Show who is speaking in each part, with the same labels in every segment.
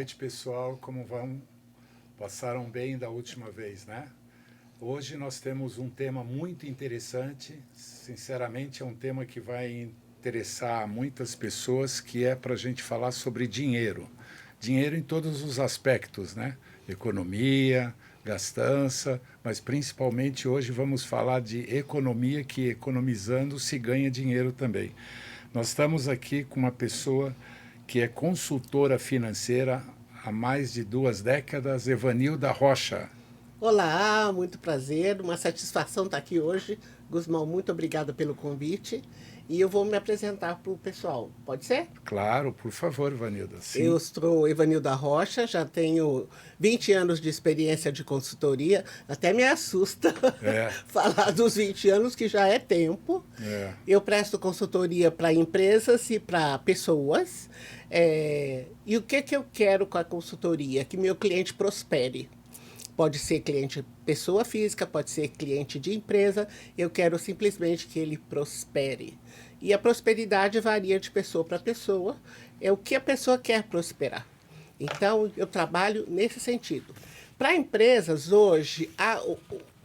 Speaker 1: noite, pessoal. Como vão? Passaram bem da última vez, né? Hoje nós temos um tema muito interessante. Sinceramente, é um tema que vai interessar muitas pessoas, que é para a gente falar sobre dinheiro. Dinheiro em todos os aspectos, né? Economia, gastança, mas principalmente hoje vamos falar de economia, que economizando se ganha dinheiro também. Nós estamos aqui com uma pessoa que é consultora financeira há mais de 2 décadas, Evanilda Rocha.
Speaker 2: Olá, muito prazer, uma satisfação estar aqui hoje. Gusmão, muito obrigada pelo convite. E eu vou me apresentar para o pessoal, pode ser?
Speaker 1: Claro, por favor, Evanilda.
Speaker 2: Eu
Speaker 1: Sim.
Speaker 2: sou Evanilda Rocha, já tenho 20 anos de experiência de consultoria. Até me assusta
Speaker 1: É,
Speaker 2: falar dos 20 anos, que já é tempo.
Speaker 1: é.
Speaker 2: Eu presto consultoria para empresas e para pessoas. E o que eu quero com a consultoria? Que meu cliente prospere. Pode ser cliente pessoa física, pode ser cliente de empresa. Eu quero simplesmente que ele prospere. E a prosperidade varia de pessoa para pessoa. É o que a pessoa quer prosperar. Então, eu trabalho nesse sentido. Para empresas, hoje,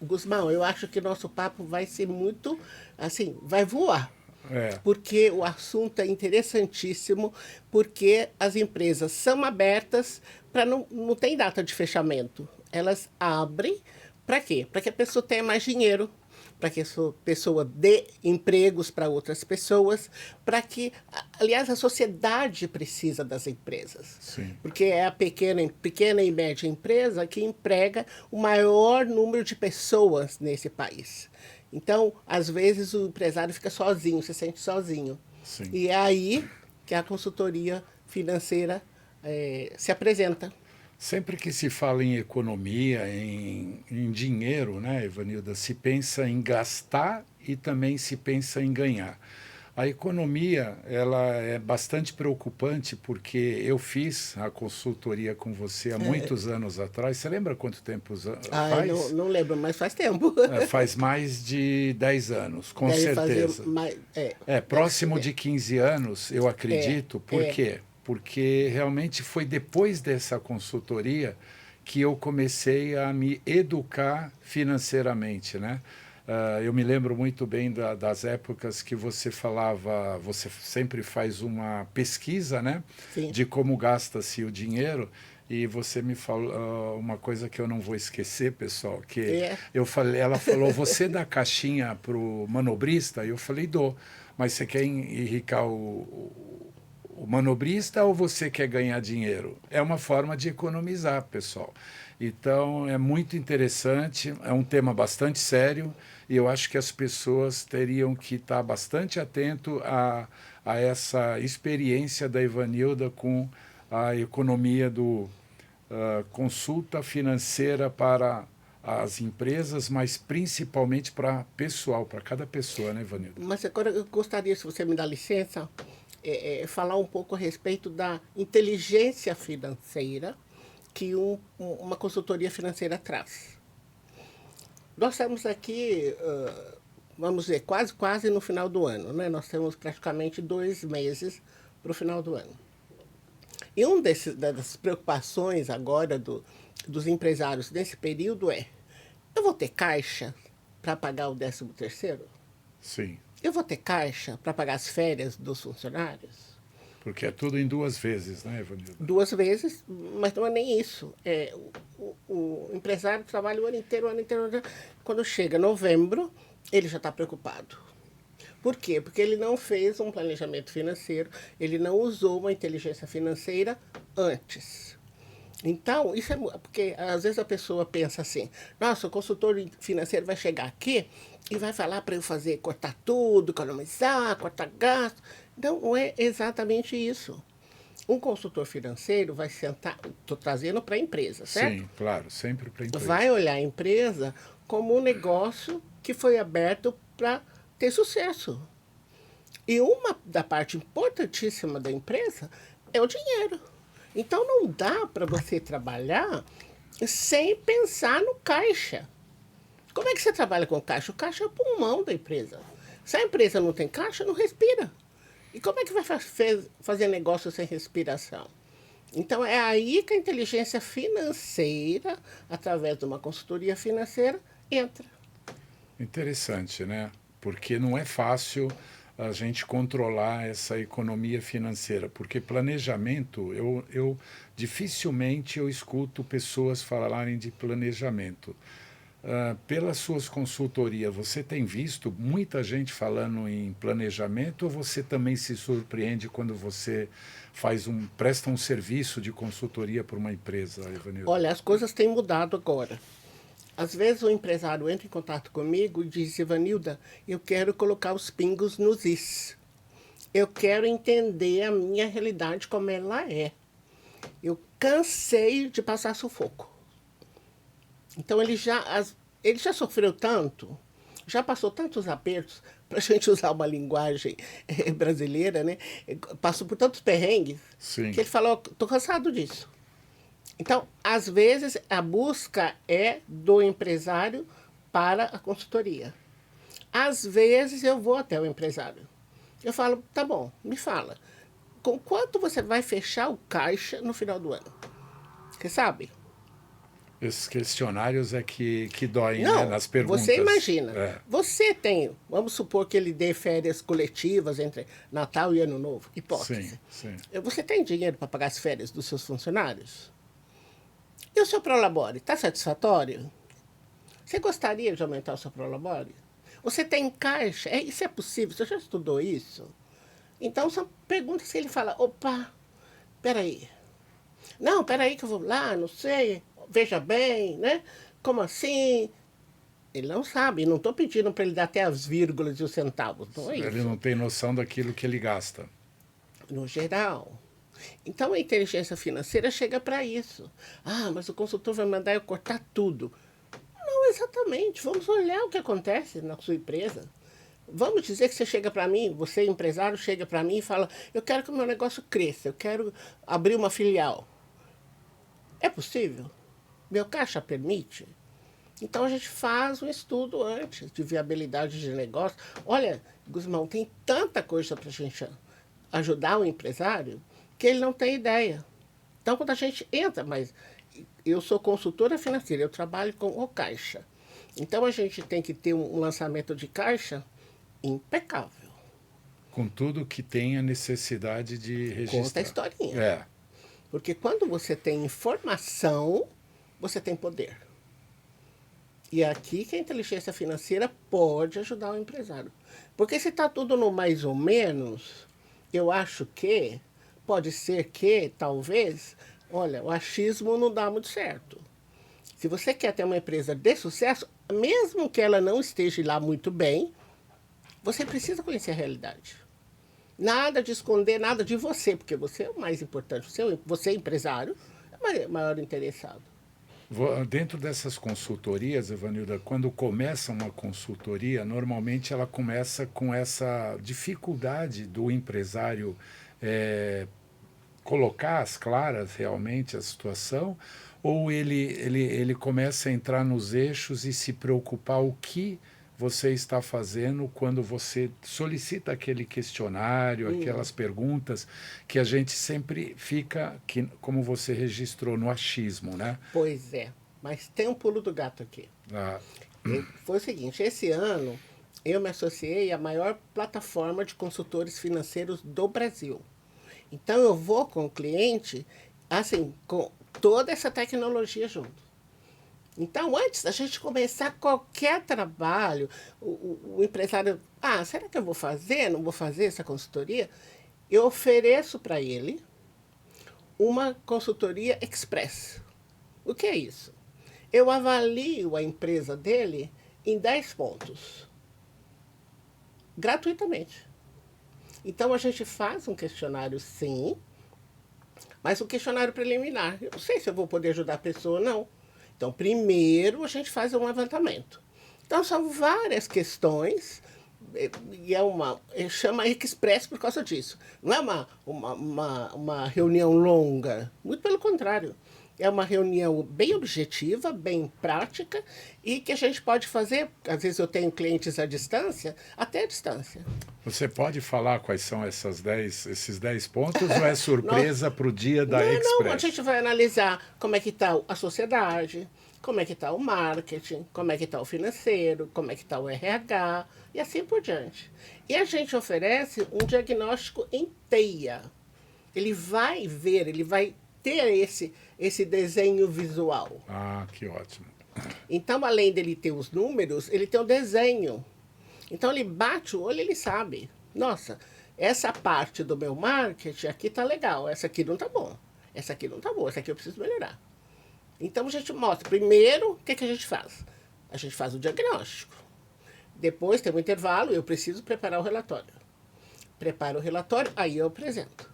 Speaker 2: Gusmão, eu acho que nosso papo vai ser muito, assim, vai voar.
Speaker 1: É.
Speaker 2: Porque o assunto é interessantíssimo, porque as empresas são abertas para não tem data de fechamento. Elas abrem para quê? Para que a pessoa tenha mais dinheiro, para que a pessoa dê empregos para outras pessoas, para que, aliás, a sociedade precisa das empresas.
Speaker 1: Sim.
Speaker 2: Porque é a pequena e média empresa que emprega o maior número de pessoas nesse país. Então, às vezes, o empresário fica sozinho, se sente sozinho.
Speaker 1: Sim.
Speaker 2: E é aí que a consultoria financeira se apresenta.
Speaker 1: Sempre que se fala em economia, em dinheiro, né, Evanilda, se pensa em gastar e também se pensa em ganhar. A economia, ela é bastante preocupante, porque eu fiz a consultoria com você há muitos anos atrás. Você lembra quanto tempo
Speaker 2: Ai,
Speaker 1: faz?
Speaker 2: não lembro, mas faz tempo.
Speaker 1: Faz mais de 10 anos, com
Speaker 2: Deve fazer
Speaker 1: certeza.
Speaker 2: mais. Deve
Speaker 1: Próximo
Speaker 2: ser.
Speaker 1: de 15 anos, eu acredito. Por
Speaker 2: É.
Speaker 1: quê? Porque realmente foi depois dessa consultoria que eu comecei a me educar financeiramente, né? Eu me lembro muito bem das épocas que você falava, você sempre faz uma pesquisa, né,
Speaker 2: Sim.
Speaker 1: de como gasta-se o dinheiro, e você me falou uma coisa que eu não vou esquecer, pessoal, que
Speaker 2: É.
Speaker 1: eu falei, ela falou, você dá caixinha pro manobrista? Eu falei, dou, mas você quer enricar o manobrista ou você quer ganhar dinheiro? É uma forma de economizar, pessoal. Então, é muito interessante, é um tema bastante sério, e eu acho que as pessoas teriam que estar bastante atento a essa experiência da Evanilda com a economia do consulta financeira para as empresas, mas principalmente para pessoal, para cada pessoa, né, Evanilda?
Speaker 2: Mas agora eu gostaria, se você me dá licença, falar um pouco a respeito da inteligência financeira que uma consultoria financeira traz. Nós estamos aqui, vamos dizer, quase no final do ano, né? Nós temos praticamente 2 meses para o final do ano. E uma das preocupações agora dos empresários nesse período eu vou ter caixa para pagar o 13º?
Speaker 1: Sim,
Speaker 2: Eu vou ter caixa para pagar as férias dos funcionários?
Speaker 1: porque é tudo em 2 vezes, né, Evanilda?
Speaker 2: 2 vezes, mas não é nem isso. O empresário trabalha o ano inteiro. Quando chega novembro, ele já está preocupado. Por quê? Porque ele não fez um planejamento financeiro, ele não usou uma inteligência financeira antes. Então, isso é porque às vezes a pessoa pensa assim, nossa, o consultor financeiro vai chegar aqui e vai falar para eu fazer, cortar tudo, economizar, cortar gasto. Não é exatamente isso. Um consultor financeiro vai sentar, estou trazendo para a empresa, certo?
Speaker 1: Sim, claro, sempre para a empresa.
Speaker 2: Vai olhar a empresa como um negócio que foi aberto para ter sucesso. E uma da parte importantíssima da empresa é o dinheiro. Então não dá para você trabalhar sem pensar no caixa. Como é que você trabalha com caixa? O caixa é o pulmão da empresa. Se a empresa não tem caixa, não respira. E como é que vai fazer negócio sem respiração? Então, é aí que a inteligência financeira, através de uma consultoria financeira, entra.
Speaker 1: Interessante, né? Porque não é fácil a gente controlar essa economia financeira, porque planejamento, eu dificilmente eu escuto pessoas falarem de planejamento. Pelas suas consultorias, você tem visto muita gente falando em planejamento ou você também se surpreende quando você presta um serviço de consultoria para uma empresa, Evanildo?
Speaker 2: Olha, as coisas têm mudado agora. Às vezes o empresário entra em contato comigo e diz, Ivanilda, eu quero colocar os pingos nos is. Eu quero entender a minha realidade como ela é. Eu cansei de passar sufoco. Então ele já sofreu tanto, já passou tantos apertos, para a gente usar uma linguagem brasileira, né? Passou por tantos perrengues,
Speaker 1: Sim.
Speaker 2: que ele falou, estou cansado disso. Então, às vezes, a busca é do empresário para a consultoria. Às vezes, eu vou até o empresário. Eu falo, tá bom, me fala. Com quanto você vai fechar o caixa no final do ano? Você sabe?
Speaker 1: Esses questionários é que doem, né,
Speaker 2: Não,
Speaker 1: nas perguntas.
Speaker 2: você imagina.
Speaker 1: É.
Speaker 2: Você tem, vamos supor que ele dê férias coletivas entre Natal e Ano Novo, hipótese.
Speaker 1: Sim.
Speaker 2: Você tem dinheiro para pagar as férias dos seus funcionários? E o seu prolabore, está satisfatório? Você gostaria de aumentar o seu prolabore? Você tem caixa? Isso é possível? Você já estudou isso? Então, são perguntas que ele fala, opa, peraí. Não, peraí que eu vou lá, não sei, veja bem, né? Como assim? Ele não sabe, não estou pedindo para ele dar até as vírgulas e os centavos, não é
Speaker 1: Ele
Speaker 2: isso.
Speaker 1: não tem noção daquilo que ele gasta.
Speaker 2: No geral. Então, a inteligência financeira chega para isso. Ah, mas o consultor vai mandar eu cortar tudo. Não, exatamente. Vamos olhar o que acontece na sua empresa. Vamos dizer que você chega para mim, você empresário chega para mim e fala, eu quero que o meu negócio cresça, eu quero abrir uma filial. É possível? Meu caixa permite? Então a gente faz um estudo antes de viabilidade de negócio. Olha, Guzmão, tem tanta coisa para a gente ajudar o empresário que ele não tem ideia. Então quando a gente entra, mas eu sou consultora financeira, eu trabalho com o caixa. Então a gente tem que ter um lançamento de caixa impecável.
Speaker 1: Com tudo que tem a necessidade de registrar.
Speaker 2: Conta a historinha.
Speaker 1: É.
Speaker 2: Porque quando você tem informação, você tem poder. E é aqui que a inteligência financeira pode ajudar o empresário. Porque se está tudo no mais ou menos, eu acho que, pode ser que, talvez, olha, o achismo não dá muito certo. Se você quer ter uma empresa de sucesso, mesmo que ela não esteja lá muito bem, você precisa conhecer a realidade. Nada de esconder nada de você, porque você é o mais importante. Você é empresário, é o maior interessado.
Speaker 1: Dentro dessas consultorias, Evanilda, quando começa uma consultoria, normalmente ela começa com essa dificuldade do empresário colocar às claras realmente a situação, ou ele começa a entrar nos eixos e se preocupar o que você está fazendo quando você solicita aquele questionário, aquelas perguntas que a gente sempre fica, como você registrou, no achismo, né?
Speaker 2: Pois é, mas tem um pulo do gato aqui. Foi o seguinte, esse ano eu me associei à maior plataforma de consultores financeiros do Brasil. Então eu vou com o cliente, assim, com toda essa tecnologia junto. Então, antes da gente começar qualquer trabalho, o empresário, será que eu vou fazer? Não vou fazer essa consultoria? Eu ofereço para ele uma consultoria express. O que é isso? Eu avalio a empresa dele em 10 pontos, gratuitamente. Então, a gente faz um questionário, sim, mas um questionário preliminar. Eu não sei se eu vou poder ajudar a pessoa ou não. Então, primeiro a gente faz um levantamento. Então, são várias questões, e chama Express por causa disso. Não é uma reunião longa, muito pelo contrário. É uma reunião bem objetiva, bem prática, e que a gente pode fazer, às vezes eu tenho clientes à distância, até à distância.
Speaker 1: Você pode falar quais são esses 10 pontos ou é surpresa para o dia da
Speaker 2: Não, a
Speaker 1: Express?
Speaker 2: gente vai analisar como é que está a sociedade, como é que está o marketing, como é que está o financeiro, como é que está o RH e assim por diante. E a gente oferece um diagnóstico em teia. Ele vai ver, ele vai ter esse desenho visual.
Speaker 1: Ah, que ótimo.
Speaker 2: Então, além dele ter os números, ele tem o desenho. Então, ele bate o olho e ele sabe. Nossa, essa parte do meu marketing aqui tá legal, essa aqui não tá bom. Essa aqui não tá boa, essa aqui eu preciso melhorar. Então, a gente mostra. Primeiro, o que a gente faz? A gente faz o diagnóstico. Depois tem um intervalo, eu preciso preparar o relatório. Preparo o relatório, aí eu apresento.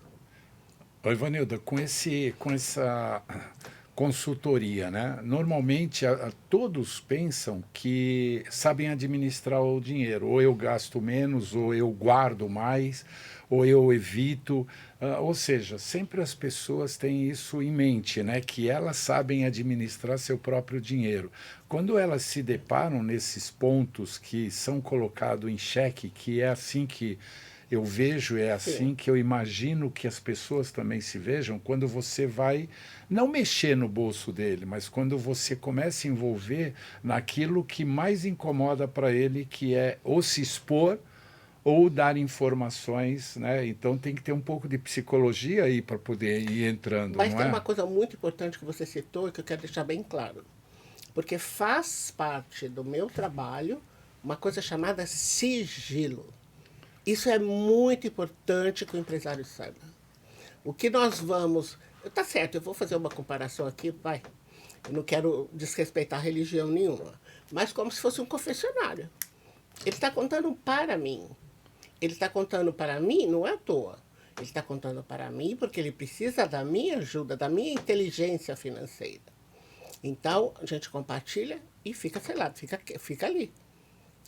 Speaker 1: Oi, Ivanilda, com essa consultoria, né? Normalmente todos pensam que sabem administrar o dinheiro. Ou eu gasto menos, ou eu guardo mais, ou eu evito. Ou seja, sempre as pessoas têm isso em mente, né? Que elas sabem administrar seu próprio dinheiro. Quando elas se deparam nesses pontos que são colocados em xeque, que é assim que eu vejo, é
Speaker 2: Sim.
Speaker 1: assim que eu imagino que as pessoas também se vejam, quando você vai não mexer no bolso dele, mas quando você começa a envolver naquilo que mais incomoda para ele, que é ou se expor ou dar informações, né? Então tem que ter um pouco de psicologia aí para poder ir entrando,
Speaker 2: Mas
Speaker 1: não
Speaker 2: tem
Speaker 1: é?
Speaker 2: uma coisa muito importante que você citou e que eu quero deixar bem claro. Porque faz parte do meu trabalho uma coisa chamada sigilo. Isso é muito importante que o empresário saiba. O que nós vamos. Tá certo, eu vou fazer uma comparação aqui, vai. Eu não quero desrespeitar religião nenhuma. Mas como se fosse um confessionário. Ele está contando para mim. Ele está contando para mim, não é à toa. Ele está contando para mim porque ele precisa da minha ajuda, da minha inteligência financeira. Então, a gente compartilha e fica selado, fica ali.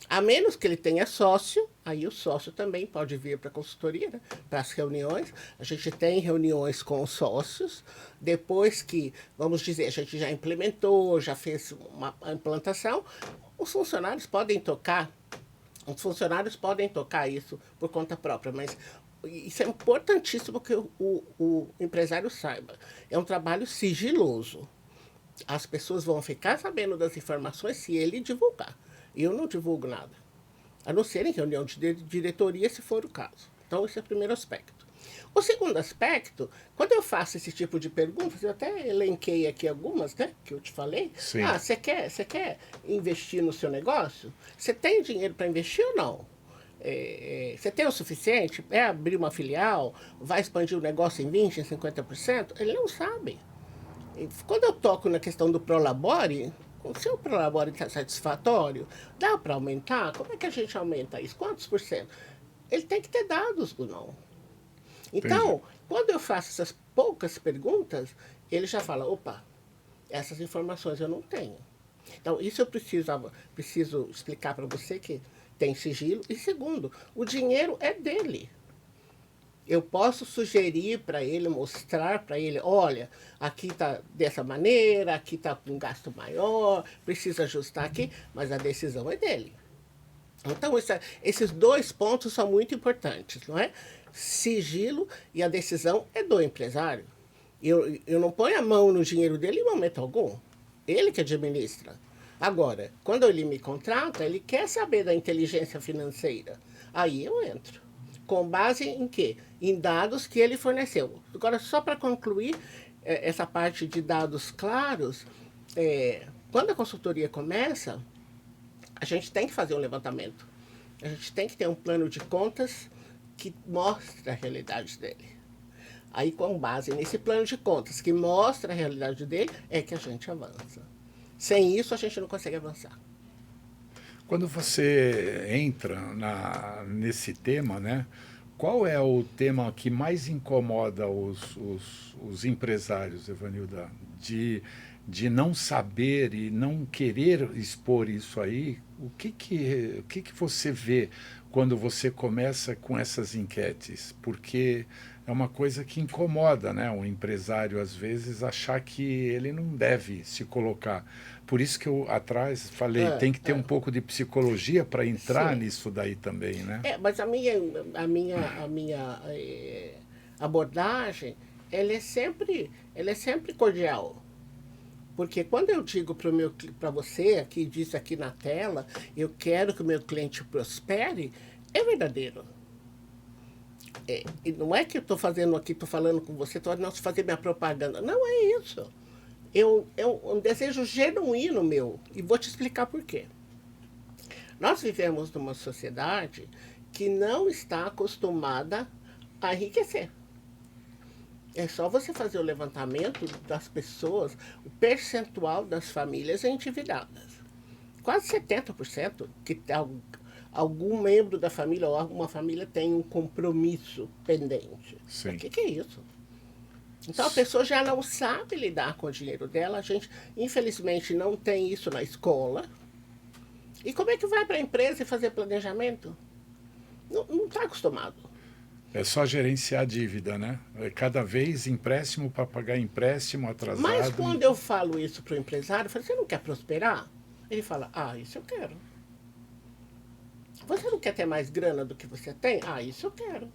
Speaker 2: A menos que ele tenha sócio, aí o sócio também pode vir para a consultoria, né? Para as reuniões. A gente tem reuniões com os sócios. Depois que, vamos dizer, a gente já implementou, já fez uma implantação, os funcionários podem tocar. Os funcionários podem tocar isso por conta própria, mas isso é importantíssimo que o empresário saiba. É um trabalho sigiloso. As pessoas vão ficar sabendo das informações se ele divulgar. Eu não divulgo nada, a não ser em reunião de diretoria, se for o caso. Então, esse é o primeiro aspecto. O segundo aspecto, quando eu faço esse tipo de perguntas, eu até elenquei aqui algumas, né, que eu te falei.
Speaker 1: Sim.
Speaker 2: Ah, você quer investir no seu negócio? Você tem dinheiro para investir ou não? Você tem o suficiente? É abrir uma filial? Vai expandir o negócio em 20%, em 50%? Ele não sabe. Quando eu toco na questão do Prolabore, o seu Prolabore está satisfatório? Dá para aumentar? Como é que a gente aumenta isso? Quantos por cento? Ele tem que ter dados, não.
Speaker 1: Entendi.
Speaker 2: Então, quando eu faço essas poucas perguntas, ele já fala, opa, essas informações eu não tenho. Então, isso eu preciso explicar para você que tem sigilo. E segundo, o dinheiro é dele. Eu posso sugerir para ele, mostrar para ele, olha, aqui está dessa maneira, aqui está com um gasto maior, precisa ajustar aqui, mas a decisão é dele. Então, esses dois pontos são muito importantes, não é? Sigilo e a decisão é do empresário. Eu não ponho a mão no dinheiro dele em momento algum. Ele que administra. Agora, quando ele me contrata, ele quer saber da inteligência financeira. Aí eu entro. Com base em quê? Em dados que ele forneceu. Agora, só para concluir essa parte de dados claros, quando a consultoria começa, a gente tem que fazer um levantamento. A gente tem que ter um plano de contas que mostre a realidade dele. Aí, com base nesse plano de contas que mostra a realidade dele, é que a gente avança. Sem isso, a gente não consegue avançar.
Speaker 1: Quando você entra nesse tema, né? Qual é o tema que mais incomoda os empresários, Evanilda? De não saber e não querer expor isso aí? O que você vê quando você começa com essas enquetes? Porque é uma coisa que incomoda, né? Um empresário, às vezes, achar que ele não deve se colocar. Por isso que eu atrás falei,
Speaker 2: É,
Speaker 1: tem que ter um pouco de psicologia para entrar
Speaker 2: sim.
Speaker 1: nisso daí também, né?
Speaker 2: Mas a minha abordagem, ela é sempre cordial. Porque quando eu digo para você, aqui disse aqui na tela, eu quero que o meu cliente prospere, é verdadeiro. E não é que eu estou fazendo aqui, estou falando com você, estou não fazer minha propaganda. Não é isso. É um desejo genuíno meu. E vou te explicar por quê. Nós vivemos numa sociedade que não está acostumada a enriquecer. É só você fazer o levantamento das pessoas, o percentual das famílias endividadas. Quase 70% que algum membro da família ou alguma família tem um compromisso pendente. O
Speaker 1: Sim.
Speaker 2: que é isso? Então a pessoa já não sabe lidar com o dinheiro dela. A gente, infelizmente, não tem isso na escola. E como é que vai para a empresa e fazer planejamento? Não está acostumado.
Speaker 1: É só gerenciar a dívida, né? É cada vez empréstimo para pagar empréstimo
Speaker 2: Mas
Speaker 1: atrasado.
Speaker 2: quando eu falo isso para o empresário, eu falo, você não quer prosperar? Ele fala, isso eu quero. Você não quer ter mais grana do que você tem? Isso eu quero.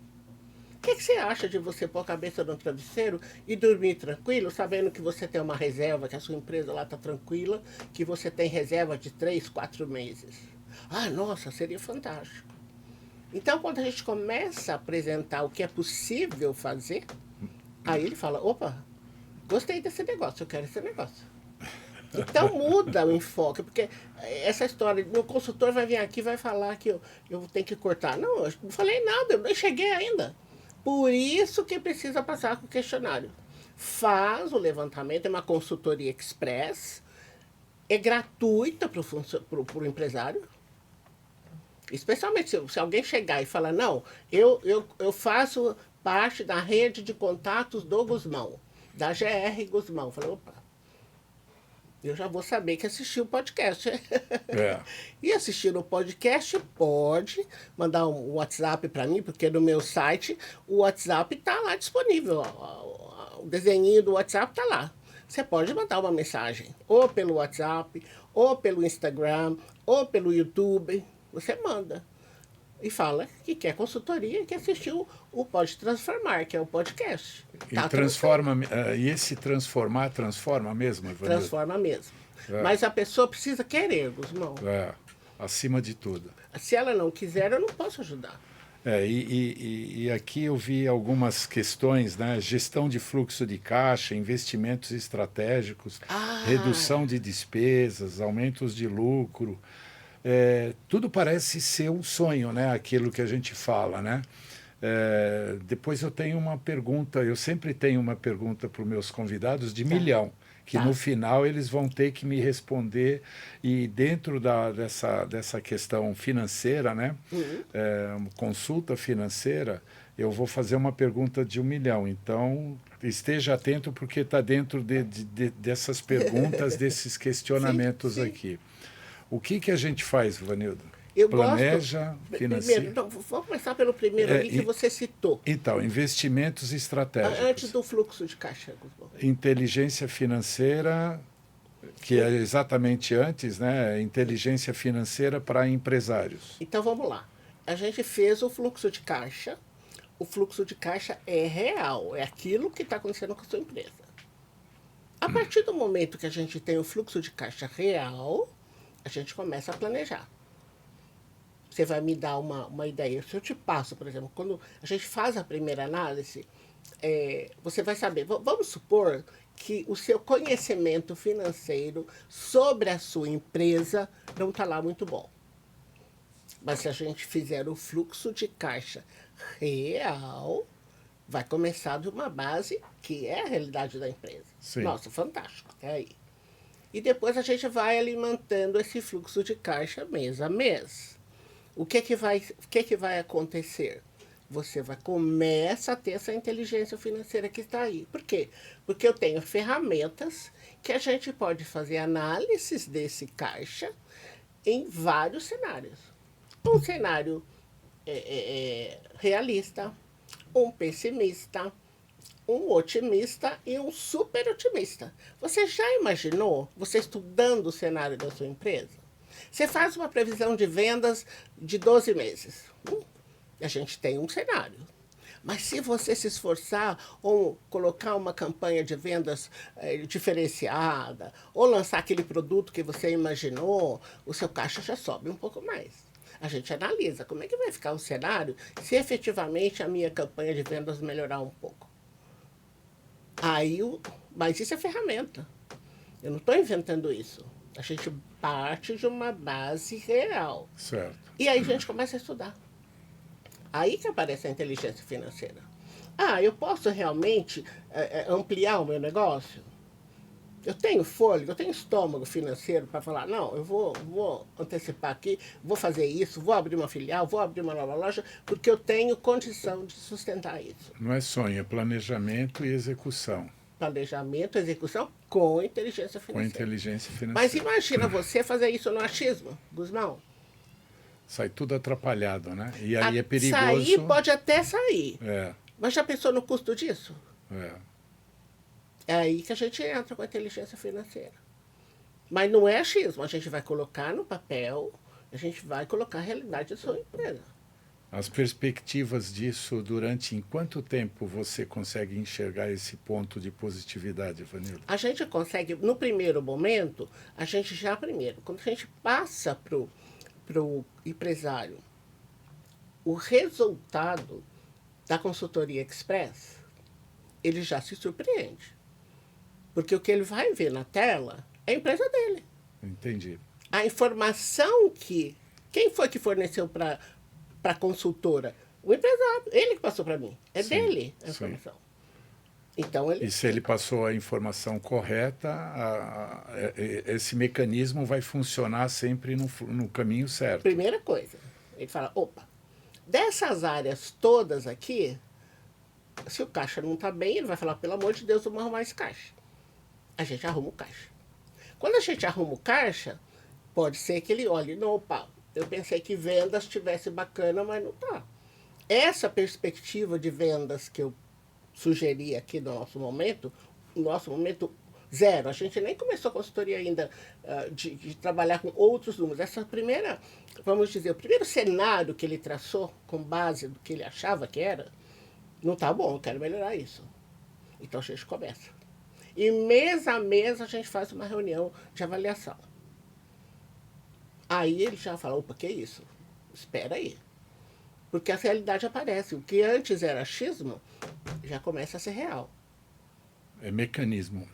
Speaker 2: O que você acha de você pôr a cabeça no travesseiro e dormir tranquilo, sabendo que você tem uma reserva, que a sua empresa lá está tranquila, que você tem reserva de 3, 4 meses? Nossa, seria fantástico. Então, quando a gente começa a apresentar o que é possível fazer, aí ele fala, opa, gostei desse negócio, eu quero esse negócio. Então muda o enfoque, porque essa história, meu consultor vai vir aqui e vai falar que eu tenho que cortar. Não, eu não falei nada, eu nem cheguei ainda. Por isso que precisa passar com o questionário. Faz o levantamento, é uma consultoria express, é gratuita para o empresário. Especialmente se alguém chegar e falar, não, eu faço parte da rede de contatos do Guzmão, da GR Guzmão. Eu falei, opa, eu já vou saber que assistiu o podcast.
Speaker 1: É.
Speaker 2: E assistir o podcast pode mandar um WhatsApp para mim, porque no meu site o WhatsApp está lá disponível. O desenho do WhatsApp está lá. Você pode mandar uma mensagem, ou pelo WhatsApp, ou pelo Instagram, ou pelo YouTube. Você manda. E fala que quer consultoria e que assistiu o Pode Transformar, que é o podcast.
Speaker 1: E transforma, e esse transforma mesmo, Ivanildo?
Speaker 2: Transforma mesmo. Mas a pessoa precisa querer, Guzmão.
Speaker 1: Acima de tudo.
Speaker 2: Se ela não quiser, eu não posso ajudar.
Speaker 1: E aqui eu vi algumas questões, né? Gestão de fluxo de caixa, investimentos estratégicos, redução de despesas, aumentos de lucro. Tudo parece ser um sonho, né? Aquilo que a gente fala, né? Depois eu tenho uma pergunta, eu sempre tenho uma pergunta para os meus convidados de milhão, que no final eles vão ter que me responder, e dentro dessa questão financeira, né? Consulta financeira, eu vou fazer uma pergunta de 1 milhão. Então, esteja atento, porque está dentro dessas perguntas, desses questionamentos sim. Aqui. O que a gente faz, Vanildo? Planeja, financia.
Speaker 2: Primeiro, então, vamos começar pelo primeiro ali que você citou.
Speaker 1: Então, investimentos estratégicos.
Speaker 2: Antes do fluxo de caixa.
Speaker 1: Inteligência financeira, que é exatamente antes, né? Inteligência financeira para empresários.
Speaker 2: Então, vamos lá. A gente fez o fluxo de caixa. O fluxo de caixa é real, é aquilo que está acontecendo com a sua empresa. A partir do momento que a gente tem o fluxo de caixa real, a gente começa a planejar. Você vai me dar uma ideia. Se eu te passo, por exemplo, quando a gente faz a primeira análise, você vai saber. Vamos supor que o seu conhecimento financeiro sobre a sua empresa não está lá muito bom. Mas se a gente fizer o fluxo de caixa real, vai começar de uma base que é a realidade da empresa.
Speaker 1: Sim.
Speaker 2: Nossa, fantástico, até aí. E depois a gente vai alimentando esse fluxo de caixa mês a mês. O que vai acontecer? Você começa a ter essa inteligência financeira que está aí. Por quê? Porque eu tenho ferramentas que a gente pode fazer análises desse caixa em vários cenários. Um cenário realista, um pessimista, um otimista e um super otimista. Você já imaginou você estudando o cenário da sua empresa? Você faz uma previsão de vendas de 12 meses. A gente tem um cenário. Mas se você se esforçar ou colocar uma campanha de vendas diferenciada, ou lançar aquele produto que você imaginou, o seu caixa já sobe um pouco mais. A gente analisa como é que vai ficar o cenário se efetivamente a minha campanha de vendas melhorar um pouco. Mas isso é ferramenta. Eu não estou inventando isso. A gente parte de uma base real.
Speaker 1: Certo.
Speaker 2: E aí a gente começa a estudar. Aí que aparece a inteligência financeira. Eu posso realmente ampliar o meu negócio? Eu tenho fôlego, eu tenho estômago financeiro para falar, não, eu vou antecipar aqui, vou fazer isso, vou abrir uma filial, vou abrir uma nova loja, porque eu tenho condição de sustentar isso.
Speaker 1: Não é sonho, é planejamento e execução.
Speaker 2: Planejamento, execução com inteligência financeira.
Speaker 1: Com inteligência financeira.
Speaker 2: Mas imagina você fazer isso no achismo, Guzmão.
Speaker 1: Sai tudo atrapalhado, né? E aí é perigoso.
Speaker 2: Sair pode até sair.
Speaker 1: É.
Speaker 2: Mas já pensou no custo disso?
Speaker 1: É.
Speaker 2: É aí que a gente entra com a inteligência financeira. Mas não é achismo, a gente vai colocar no papel, a gente vai colocar a realidade da sua empresa.
Speaker 1: As perspectivas disso em quanto tempo você consegue enxergar esse ponto de positividade, Vanilda?
Speaker 2: A gente consegue, no primeiro momento, quando a gente passa para o empresário o resultado da consultoria express, ele já se surpreende. Porque o que ele vai ver na tela é a empresa dele.
Speaker 1: Entendi.
Speaker 2: A informação quem foi que forneceu para a consultora? O empresário. Ele que passou para mim. É
Speaker 1: Sim,
Speaker 2: dele a informação. Então,
Speaker 1: e se ele passou a informação correta, esse mecanismo vai funcionar sempre no caminho certo.
Speaker 2: Primeira coisa, ele fala, opa, dessas áreas todas aqui, se o caixa não está bem, ele vai falar, pelo amor de Deus, vamos arrumar esse caixa. A gente arruma o caixa. Quando a gente arruma o caixa, pode ser que ele olhe, não, opa, eu pensei que vendas estivesse bacana, mas não está. Essa perspectiva de vendas que eu sugeri aqui no nosso momento zero. A gente nem começou a consultoria ainda de trabalhar com outros números. Essa primeira, vamos dizer, o primeiro cenário que ele traçou, com base do que ele achava que era, não está bom, eu quero melhorar isso. Então a gente começa. E mês a mês a gente faz uma reunião de avaliação. Aí ele já fala, opa, que isso? Espera aí. Porque a realidade aparece. O que antes era achismo, já começa a ser real.
Speaker 1: É mecanismo.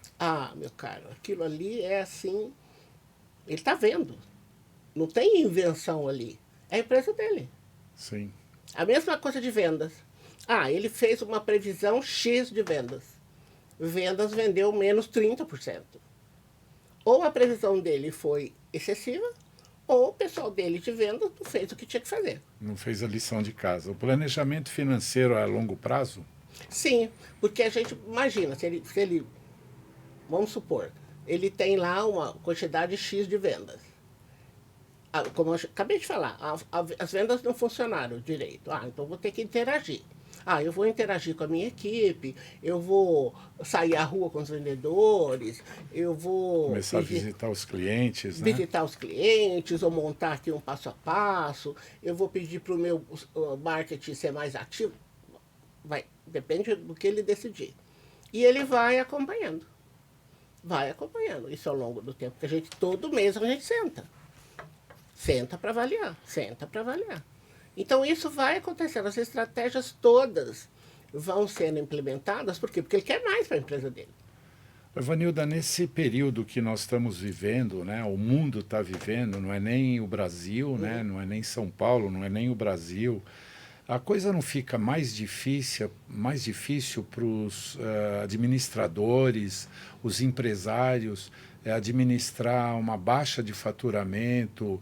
Speaker 2: Meu caro, aquilo ali é assim, ele está vendo. Não tem invenção ali. É a empresa dele.
Speaker 1: Sim.
Speaker 2: A mesma coisa de vendas. Ele fez uma previsão X de vendas. Vendas vendeu menos 30%. Ou a previsão dele foi excessiva, ou o pessoal dele de vendas não fez o que tinha que fazer.
Speaker 1: Não fez a lição de casa. O planejamento financeiro é a longo prazo?
Speaker 2: Sim, porque a gente imagina, se ele vamos supor, ele tem lá uma quantidade X de vendas. Como eu acabei de falar, as vendas não funcionaram direito. Então vou ter que interagir. Eu vou interagir com a minha equipe, eu vou sair à rua com os vendedores, eu vou...
Speaker 1: Começar a visitar os clientes, né?
Speaker 2: Visitar os clientes, ou montar aqui um passo a passo, eu vou pedir para o meu marketing ser mais ativo. Depende do que ele decidir. E ele vai acompanhando. Vai acompanhando. Isso ao longo do tempo, que todo mês a gente senta. Senta para avaliar, senta para avaliar. Então, isso vai acontecendo. As estratégias todas vão sendo implementadas. Por quê? Porque ele quer mais para a empresa dele.
Speaker 1: Vanilda, nesse período que nós estamos vivendo, né, o mundo está vivendo, não é nem o Brasil, né, não é nem São Paulo, não é nem o Brasil, a coisa não fica mais difícil para os administradores, os empresários, administrar uma baixa de faturamento,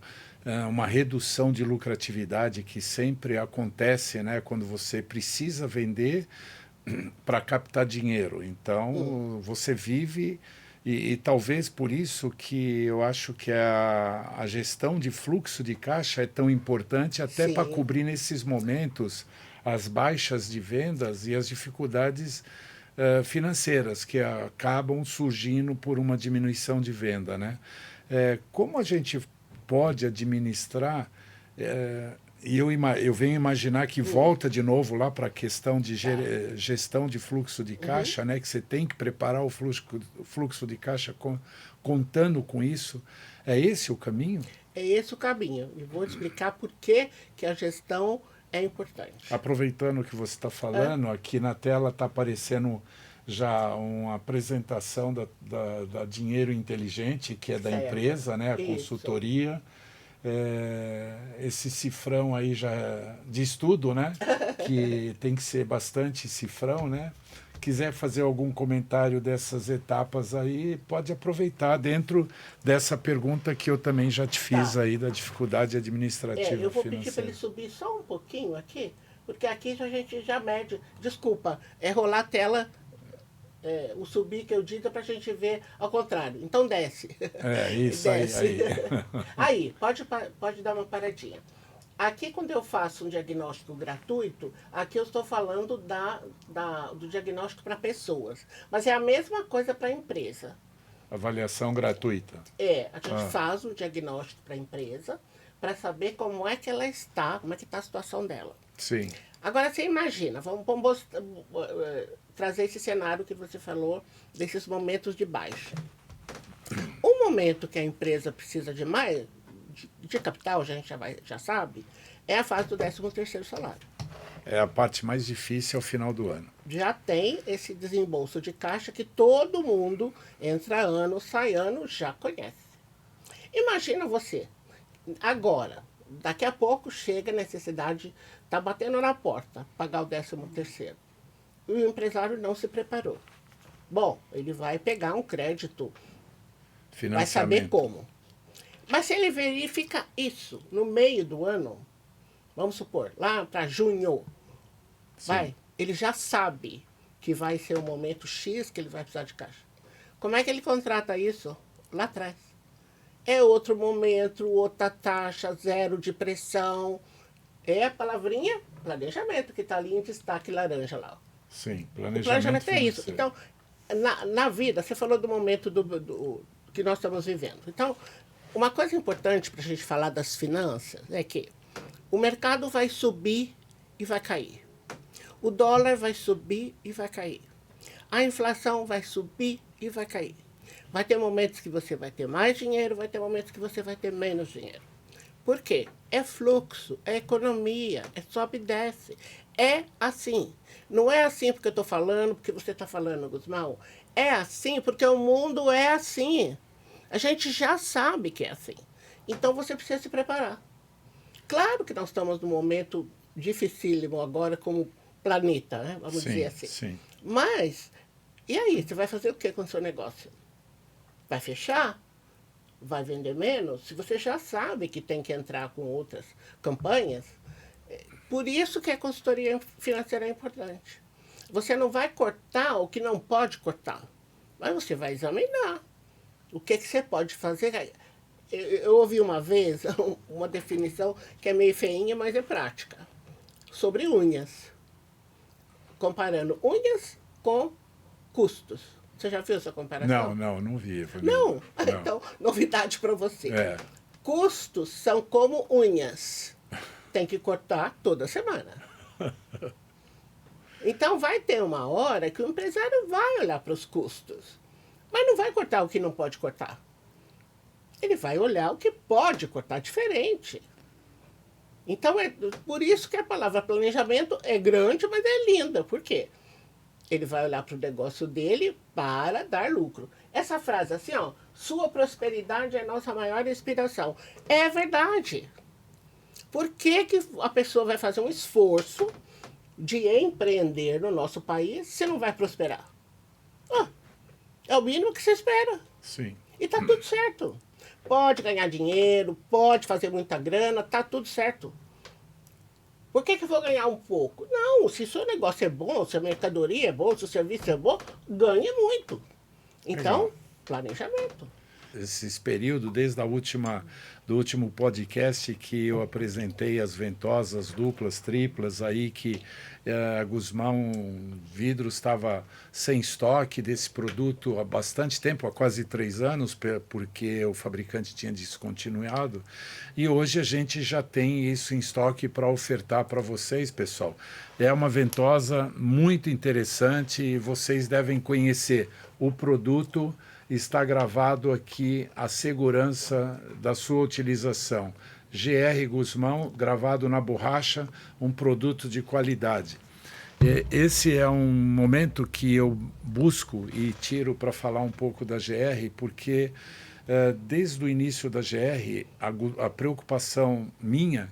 Speaker 1: uma redução de lucratividade que sempre acontece, né, quando você precisa vender para captar dinheiro. Então, você vive E talvez por isso que eu acho que a gestão de fluxo de caixa é tão importante até para
Speaker 2: Sim.
Speaker 1: cobrir nesses momentos as baixas de vendas e as dificuldades financeiras que acabam surgindo por uma diminuição de venda, né? Como a gente pode administrar e eu venho imaginar que volta de novo lá para a questão de gestão de fluxo de caixa, né? Que você tem que preparar o fluxo de caixa contando com isso. É esse o caminho?
Speaker 2: É esse o caminho. E vou explicar por que que a gestão é importante.
Speaker 1: Aproveitando o que você está falando, aqui na tela está aparecendo já uma apresentação da Dinheiro Inteligente, que é da
Speaker 2: Certo.
Speaker 1: empresa, né? A
Speaker 2: Isso.
Speaker 1: consultoria. Esse cifrão aí já diz tudo, né? Que tem que ser bastante cifrão, né? Quiser fazer algum comentário dessas etapas aí, pode aproveitar dentro dessa pergunta que eu também já te fiz aí da dificuldade administrativa
Speaker 2: Eu vou pedir para
Speaker 1: financeira.
Speaker 2: ele subir só um pouquinho aqui, porque aqui a gente já mede. Desculpa, é rolar a tela, o subir que eu digo é para a gente ver ao contrário. Então desce.
Speaker 1: Isso aí.
Speaker 2: Aí, pode dar uma paradinha. Aqui, quando eu faço um diagnóstico gratuito, aqui eu estou falando do diagnóstico para pessoas. Mas é a mesma coisa para a empresa.
Speaker 1: Avaliação gratuita.
Speaker 2: A gente faz um diagnóstico para a empresa para saber como é que ela está, como é que está a situação dela.
Speaker 1: Sim.
Speaker 2: Agora, você imagina, vamos trazer esse cenário que você falou, desses momentos de baixa. Um momento que a empresa precisa de mais, de capital, a gente já sabe, é a fase do 13º salário.
Speaker 1: É a parte mais difícil ao final do ano.
Speaker 2: Já tem esse desembolso de caixa que todo mundo, entra ano, sai ano, já conhece. Imagina você, agora, daqui a pouco chega a necessidade, está batendo na porta, pagar o 13º. E o empresário não se preparou. Bom, ele vai pegar um crédito, vai saber como. Mas se ele verifica isso no meio do ano, vamos supor, lá para junho, ele já sabe que vai ser o momento X que ele vai precisar de caixa. Como é que ele contrata isso? Lá atrás. É outro momento, outra taxa, zero de pressão. É a palavrinha planejamento que está ali em destaque laranja lá.
Speaker 1: Sim,
Speaker 2: planejamento. O planejamento é isso. Então, na vida, você falou do momento do que nós estamos vivendo. Então, uma coisa importante para a gente falar das finanças é que o mercado vai subir e vai cair. O dólar vai subir e vai cair. A inflação vai subir e vai cair. Vai ter momentos que você vai ter mais dinheiro, vai ter momentos que você vai ter menos dinheiro. Por quê? É fluxo, é economia, é sobe e desce. É assim. Não é assim porque eu estou falando, porque você está falando, Gusmão. É assim porque o mundo é assim. A gente já sabe que é assim. Então você precisa se preparar. Claro que nós estamos num momento dificílimo agora como planeta, né? Vamos dizer assim.
Speaker 1: Sim.
Speaker 2: Mas, e aí? Você vai fazer o que com o seu negócio? Vai fechar? Vai vender menos? Se você já sabe que tem que entrar com outras campanhas, por isso que a consultoria financeira é importante. Você não vai cortar o que não pode cortar, mas você vai examinar o que você pode fazer. Eu ouvi uma vez uma definição que é meio feinha, mas é prática, sobre unhas. Comparando unhas com custos. Você já viu essa comparação?
Speaker 1: Não vi.
Speaker 2: Não? Então, novidade para você.
Speaker 1: É.
Speaker 2: Custos são como unhas. Tem que cortar toda semana. Então, vai ter uma hora que o empresário vai olhar para os custos. Mas não vai cortar o que não pode cortar. Ele vai olhar o que pode cortar diferente. Então, é por isso que a palavra planejamento é grande, mas é linda. Por quê? Ele vai olhar para o negócio dele para dar lucro. Essa frase assim, ó, sua prosperidade é nossa maior inspiração. É verdade. Por que a pessoa vai fazer um esforço de empreender no nosso país se não vai prosperar? É o mínimo que se espera.
Speaker 1: Sim.
Speaker 2: E tá tudo certo. Pode ganhar dinheiro, pode fazer muita grana, tá tudo certo. Por que eu vou ganhar um pouco? Não, se o seu negócio é bom, se a mercadoria é boa, se o serviço é bom, ganhe muito. Então, Planejamento.
Speaker 1: Esses períodos, desde do último podcast que eu apresentei as ventosas duplas, triplas, aí que a Guzmão Vidros estava sem estoque desse produto há bastante tempo, há quase 3 anos, porque o fabricante tinha descontinuado, e hoje a gente já tem isso em estoque para ofertar para vocês, pessoal. É uma ventosa muito interessante e vocês devem conhecer o produto. Está gravado aqui a segurança da sua utilização. GR Guzmão, gravado na borracha, um produto de qualidade. Esse é um momento que eu busco e tiro para falar um pouco da GR, porque desde o início da GR, a preocupação minha,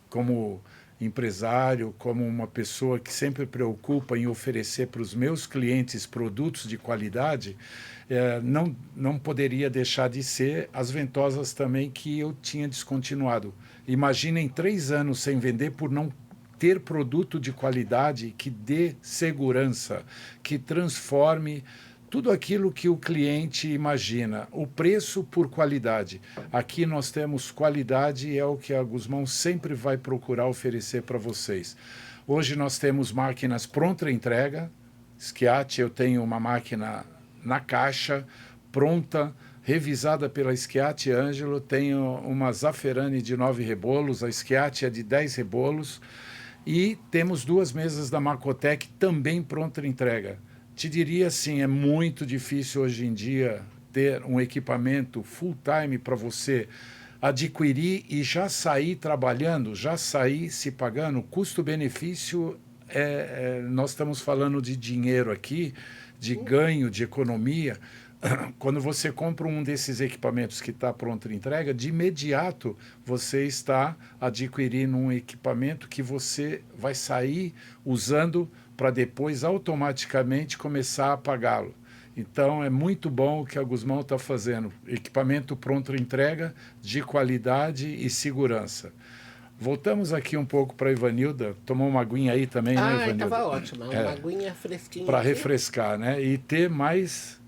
Speaker 1: como empresário, como uma pessoa que sempre preocupa em oferecer para os meus clientes produtos de qualidade, não poderia deixar de ser as ventosas também que eu tinha descontinuado. Imaginem 3 anos sem vender por não ter produto de qualidade que dê segurança, que transforme tudo aquilo que o cliente imagina, o preço por qualidade. Aqui nós temos qualidade e é o que a Guzmão sempre vai procurar oferecer para vocês. Hoje nós temos máquinas pronta entrega. Schiatti, eu tenho uma máquina na caixa, pronta, revisada pela Schiatti Angelo. Tenho uma Zafferani de 9 rebolos, a Schiatti é de 10 rebolos. E temos 2 mesas da Macotec também pronta entrega. Te diria assim, é muito difícil hoje em dia ter um equipamento full time para você adquirir e já sair trabalhando, já sair se pagando. Custo-benefício, nós estamos falando de dinheiro aqui, de ganho, de economia. Quando você compra um desses equipamentos que está pronto para entrega, de imediato você está adquirindo um equipamento que você vai sair usando para depois automaticamente começar a pagá-lo. Então é muito bom o que a Guzmão está fazendo. Equipamento pronto para entrega, de qualidade e segurança. Voltamos aqui um pouco para a Ivanilda. Tomou uma aguinha aí também, né, Ivanilda?
Speaker 2: Estava ótima. Uma aguinha fresquinha.
Speaker 1: Para refrescar, né? E ter mais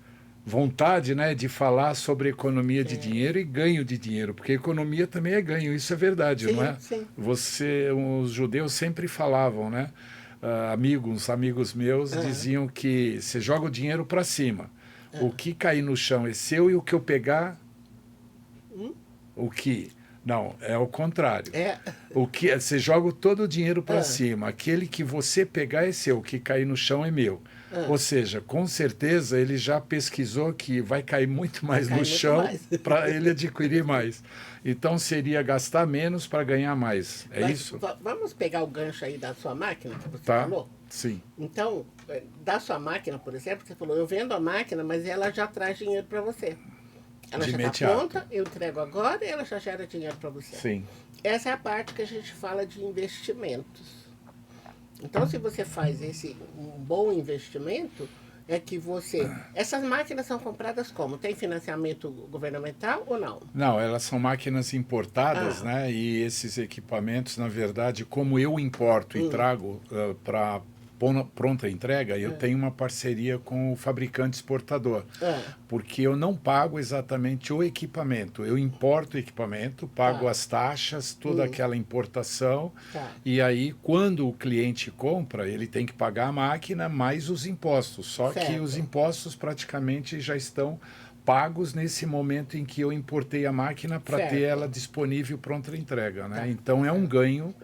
Speaker 1: vontade, né, de falar sobre economia de dinheiro e ganho de dinheiro, porque economia também é ganho, isso é verdade,
Speaker 2: sim,
Speaker 1: não é?
Speaker 2: Sim.
Speaker 1: Os judeus sempre falavam, né? Amigos meus diziam que você joga o dinheiro para cima. O que cair no chão é seu e o que eu pegar, o que... Não, é o contrário. O que você joga todo o dinheiro para cima. Aquele que você pegar é seu, o que cair no chão é meu. Ou seja, com certeza ele já pesquisou que vai cair muito mais no chão para ele adquirir mais. Então seria gastar menos para ganhar mais. É isso?
Speaker 2: Vamos pegar o gancho aí da sua máquina que você
Speaker 1: Tá?
Speaker 2: falou?
Speaker 1: Sim.
Speaker 2: Então, da sua máquina, por exemplo, você falou, eu vendo a máquina, mas ela já traz dinheiro para você. Ela já está pronta, eu entrego agora e ela já gera dinheiro para você.
Speaker 1: Sim.
Speaker 2: Essa é a parte que a gente fala de investimentos. Então, se você faz um bom investimento, é que você... Essas máquinas são compradas como? Tem financiamento governamental ou não?
Speaker 1: Não, elas são máquinas importadas, né? E esses equipamentos, na verdade, como eu importo e trago para pronta entrega, eu tenho uma parceria com o fabricante exportador, porque eu não pago exatamente o equipamento, eu importo o equipamento, pago as taxas, toda aquela importação, e aí quando o cliente compra, ele tem que pagar a máquina mais os impostos, só que os impostos praticamente já estão pagos nesse momento em que eu importei a máquina para ter ela disponível pronta para entrega, né? Então é um ganho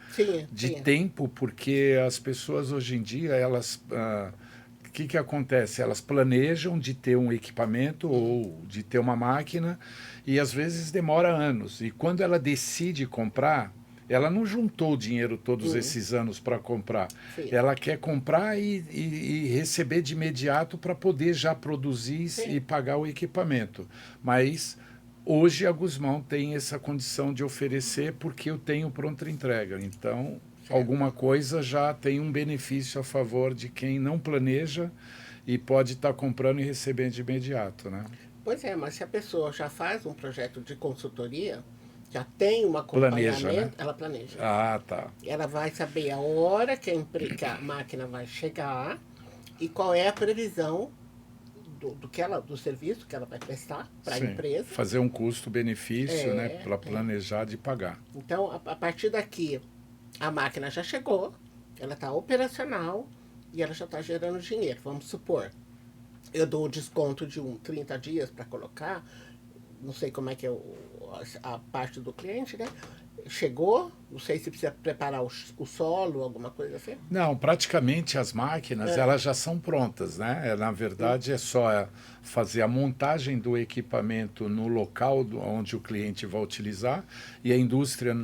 Speaker 1: de tempo, porque as pessoas hoje em dia, elas... O que acontece? Elas planejam de ter um equipamento ou de ter uma máquina e às vezes demora anos. E quando ela decide comprar, ela não juntou o dinheiro todos esses anos para comprar. Ela quer comprar e receber de imediato para poder já produzir e pagar o equipamento. Mas hoje a Guzmão tem essa condição de oferecer porque eu tenho pronta entrega. Então, alguma coisa já tem um benefício a favor de quem não planeja e pode estar comprando e recebendo de imediato, né?
Speaker 2: Pois é, mas se a pessoa já faz um projeto de consultoria, já tem um acompanhamento,
Speaker 1: planeja, né?
Speaker 2: Ela planeja.
Speaker 1: Ah, tá.
Speaker 2: Ela vai saber a hora que a máquina vai chegar e qual é a previsão do serviço que ela vai prestar para a
Speaker 1: Sim.
Speaker 2: empresa.
Speaker 1: Fazer um custo-benefício, né, para planejar de pagar.
Speaker 2: Então, a partir daqui, a máquina já chegou, ela está operacional e ela já está gerando dinheiro. Vamos supor, eu dou o desconto de 30 dias para colocar, não sei como é que é a parte do cliente, né? Chegou, não sei se precisa preparar o solo, alguma coisa assim.
Speaker 1: Não, praticamente as máquinas elas já são prontas, né? Na verdade é só fazer a montagem do equipamento no local onde o cliente vai utilizar e a indústria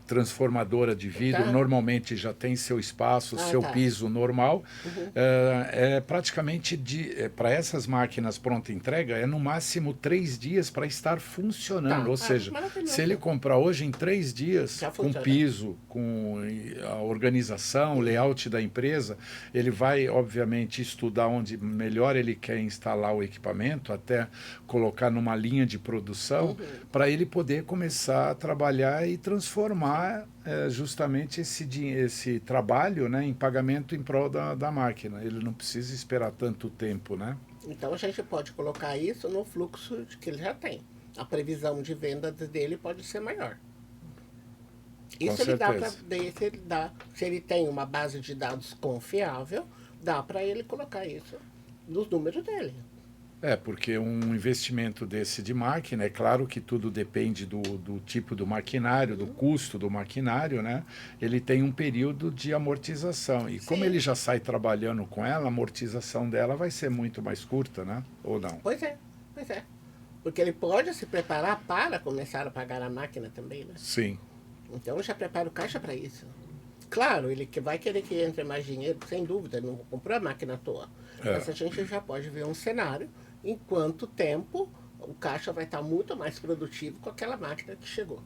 Speaker 1: transformadora de vidro normalmente já tem seu espaço, seu piso normal. Praticamente para essas máquinas pronta entrega é no máximo 3 dias para estar funcionando. Ou seja, se ele comprar hoje em 3 dias com piso, com a organização, o layout da empresa, ele vai obviamente estudar onde melhor ele quer instalar o equipamento, até colocar numa linha de produção, para ele poder começar a trabalhar e transformar justamente esse trabalho, né, em pagamento em prol da máquina. Ele não precisa esperar tanto tempo, né?
Speaker 2: Então a gente pode colocar isso no fluxo que ele já tem. A previsão de venda dele pode ser maior. Isso ele dá se ele tem uma base de dados confiável, dá para ele colocar isso nos números dele.
Speaker 1: Porque um investimento desse de máquina, é claro que tudo depende do tipo do maquinário, do custo do maquinário, né? Ele tem um período de amortização. E como ele já sai trabalhando com ela, a amortização dela vai ser muito mais curta, né? Ou não?
Speaker 2: Pois é. Porque ele pode se preparar para começar a pagar a máquina também, né?
Speaker 1: Sim.
Speaker 2: Então já prepara o caixa para isso. Claro, ele vai querer que entre mais dinheiro, sem dúvida, ele não comprou a máquina à toa. Mas a gente já pode ver um cenário em quanto tempo o caixa vai estar muito mais produtivo com aquela máquina que chegou.